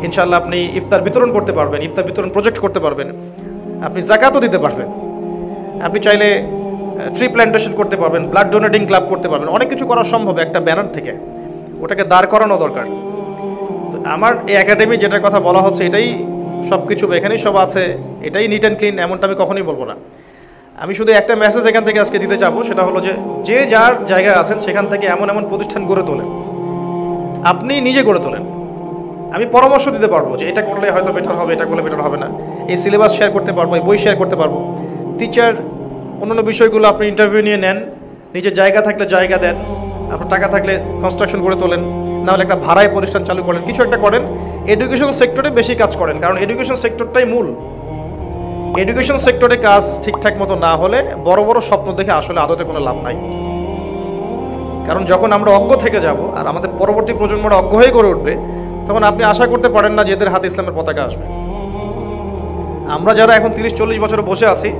ইনশাআল্লাহ, আপনি ইফতার বিতরণ করতে পারবেন, ইফতার বিতরণ প্রজেক্ট করতে পারবেন, আপনি যাকাতও দিতে পারবেন, আপনি চাইলে ট্রি প্ল্যান্টেশন করতে পারবেন, ব্লাড ডোনেটিং ক্লাব করতে পারবেন, অনেক কিছু করা সম্ভব একটা ব্যানার থেকে। ওটাকে দাঁড় করানো দরকার। তো আমার এই একাডেমি যেটার কথা বলা হচ্ছে, এটাই সব কিছু, এখানেই সব আছে, এটাই নিট অ্যান্ড ক্লিন, এমনটা আমি কখনোই বলবো না। আমি শুধু একটা মেসেজ এখান থেকে আজকে দিতে চাবো, সেটা হলো যে যার জায়গায় আছেন সেখান থেকে এমন প্রতিষ্ঠান গড়ে তোলেন, আপনি নিজে গড়ে তোলেন। আমি পরামর্শ দিতে পারবো যে এটা করলে হয়তো বেটার হবে, এটা করলে বেটার হবে না, এই সিলেবাস শেয়ার করতে পারবো, এই বই শেয়ার করতে পারবো। টিচার অন্যান্য বিষয়গুলো আপনি ইন্টারভিউ নিয়ে নেন, নিজের জায়গা থাকলে জায়গা দেন, আপনার টাকা থাকলে কনস্ট্রাকশন করে তোলেন, নাহলে একটা ভাড়ায় প্রতিষ্ঠান চালু করেন, কিছু একটা করেন। এডুকেশন সেক্টরে বেশি কাজ করেন, কারণ এডুকেশন সেক্টরটাই মূল। এডুকেশন সেক্টরে কাজ ঠিকঠাক মতো না হলে বড় বড় স্বপ্ন দেখে আসলে আদতে কোনো লাভ নাই। কারণ যখন আমরা অজ্ঞ থেকে যাব আর আমাদের পরবর্তী প্রজন্মটা অজ্ঞ হয়ে গড়ে উঠবে, তখন আপনি আশা করতে পারেন না যে এদের হাতে ইসলামের পতাকা আসবে। আমরা যারা এখন 30-40 বছর বসে আছি,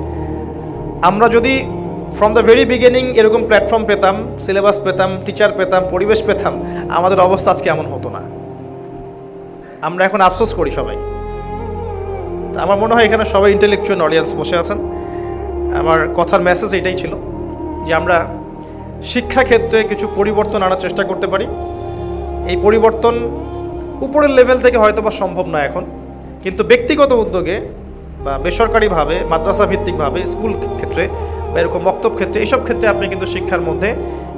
আমরা যদি ফ্রম দ্য ভেরি বিগিনিং এরকম প্ল্যাটফর্ম পেতাম, সিলেবাস পেতাম, টিচার পেতাম, পরিবেশ পেতাম, আমাদের অবস্থা আজকে এমন হতো না। আমরা এখন আফসোস করি সবাই। আমার মনে হয় এখানে সবাই ইন্টেলেকচুয়াল অডিয়েন্স বসে আছেন। আমার কথার মেসেজ এটাই ছিল যে আমরা শিক্ষাক্ষেত্রে কিছু পরিবর্তন আনার চেষ্টা করতে পারি। এই পরিবর্তন উপরের লেভেল থেকে হয়তো বা সম্ভব না এখন, কিন্তু ব্যক্তিগত উদ্যোগে বা বেসরকারিভাবে, মাদ্রাসা ভিত্তিকভাবে, স্কুল ক্ষেত্রে বা এরকম বক্তব্য ক্ষেত্রে, এইসব ক্ষেত্রে আপনি কিন্তু শিক্ষার মধ্যে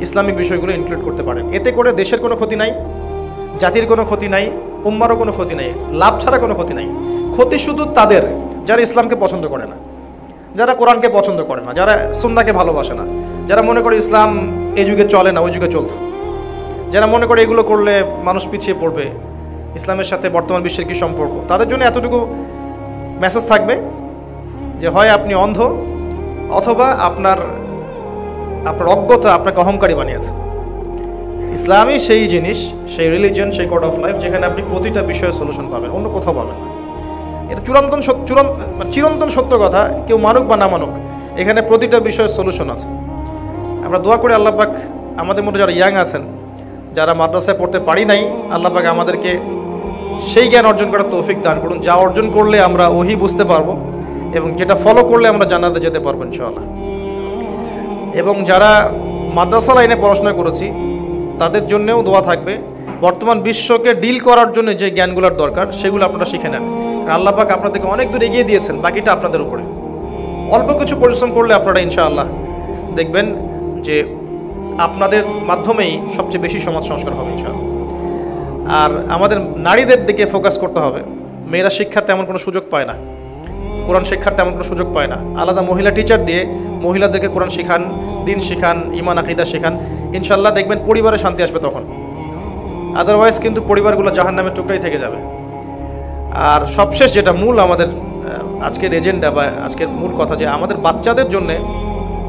ইসলামিক বিষয়গুলো ইনক্লুড করতে পারেন। এতে করে দেশের কোনো ক্ষতি নাই, জাতির কোনো ক্ষতি নাই, উম্মারও কোনো ক্ষতি নাই, লাভ ছাড়া কোনো ক্ষতি নাই। ক্ষতি শুধু তাদের যারা ইসলামকে পছন্দ করে না, যারা কোরআনকে পছন্দ করে না, যারা সুন্নাহকে ভালোবাসে না, যারা মনে করে ইসলাম এই যুগে চলে না ওই যুগে চলত, যারা মনে করে এগুলো করলে মানুষ পিছিয়ে পড়বে, ইসলামের সাথে বর্তমান বিশ্বের কী সম্পর্ক, তাদের জন্য এতটুকু মেসেজ থাকবে যে হয় আপনি অন্ধ, অথবা আপনার অজ্ঞতা আপনাকে অহংকারী বানিয়েছে। ইসলামই সেই জিনিস, সেই রিলিজিয়ন, সেই কোড অফ লাইফ যেখানে আপনি প্রতিটা বিষয়ে সলিউশন পাবেন, অন্য কোথাও পাবেন না। এটা চিরন্তন সত্য কথা, কেউ মানুক বা না মানুক, এখানে প্রতিটা বিষয়ের সলিউশন আছে। আমরা দোয়া করি আল্লাহ পাক আমাদের মধ্যে যারা ইয়াং আছেন, যারা মাদ্রাসায় পড়তে পারি নাই, আল্লাহ পাক আমাদেরকে সেই জ্ঞান অর্জন করার তৌফিক দান করুন, যা অর্জন করলে আমরা ওহী বুঝতে পারবো এবং যেটা ফলো করলে আমরা জান্নাতে যেতে পারবো ইনশাআল্লাহ। এবং যারা মাদ্রাসা লাইনে পড়াশোনা করেছি তাদের জন্যও দোয়া থাকবে, বর্তমান বিশ্বকে ডিল করার জন্য যে জ্ঞানগুলোর দরকার সেগুলো আপনারা শিখে নেন। আল্লাহ পাক আপনাদেরকে অনেক দূর এগিয়ে দিয়েছেন, বাকিটা আপনাদের উপরে। অল্প কিছু পরিশ্রম করলে আপনারা ইনশাআল্লাহ দেখবেন যে আপনাদের মাধ্যমেই সবচেয়ে বেশি সমাজ সংস্কার হবে ইনশাআল্লাহ। আর আমাদের নারীদের দিকে ফোকাস করতে হবে। মেয়েরা শিক্ষার তেমন কোনো সুযোগ পায় না, কোরআন শিক্ষার তেমন কোনো সুযোগ পায় না, আলাদা মহিলা টিচার দিয়ে মহিলাদেরকে কোরআন শেখান, দিন শেখান, ঈমান আকীদা শেখান, ইনশাল্লাহ দেখবেন পরিবারে শান্তি আসবে তখন। আদারওয়াইজ কিন্তু পরিবারগুলো জাহান্নামের টুকরাই থেকে যাবে। আর সবশেষ যেটা মূল আমাদের আজকের এজেন্ডা বা আজকের মূল কথা, যে আমাদের বাচ্চাদের জন্য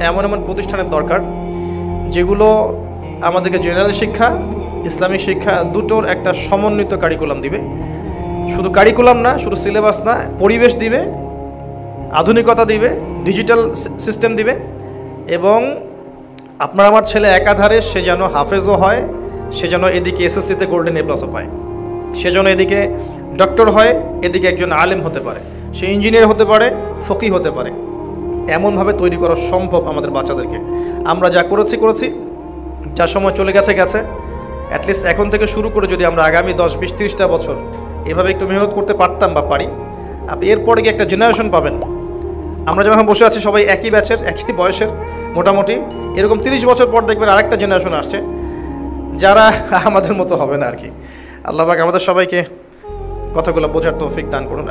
এমন এমন প্রতিষ্ঠানের দরকার যেগুলো আমাদেরকে জেনারেল শিক্ষা, ইসলামিক শিক্ষা দুটোর একটা সমন্বিত কারিকুলাম দিবে। শুধু কারিকুলাম না, শুধু সিলেবাস না, পরিবেশ দিবে, আধুনিকতা দিবে, ডিজিটাল সিস্টেম দিবে, এবং আপনার আমার ছেলে একাধারে সে যেন হাফেজও হয়, সে যেন এদিকে এসএসসিতে গোল্ডেন এ প্লাসও পায়, সে যেন এদিকে ডক্টর হয়, এদিকে একজন আলেম হতে পারে, সে ইঞ্জিনিয়ার হতে পারে, ফকি হতে পারে। এমনভাবে তৈরি করা সম্ভব আমাদের বাচ্চাদেরকে। আমরা যা করেছি, যা সময় চলে গেছে অ্যাটলিস্ট এখন থেকে শুরু করে যদি আমরা আগামী 10, 20, 30টা বছর এভাবে একটু মেহনত করতে পারতাম বা পারি, আপনি এরপরে গিয়ে একটা জেনারেশন পাবেন। আমরা যখন বসে আছি সবাই একই ব্যাচের, একই বয়সের মোটামুটি, এরকম 30 বছর পর দেখবেন আরেকটা জেনারেশন আসছে যারা আমাদের মতো হবে না আর কি। আল্লাহ পাক আমাদের সবাইকে কথাগুলো বোঝার তৌফিক দান করুন।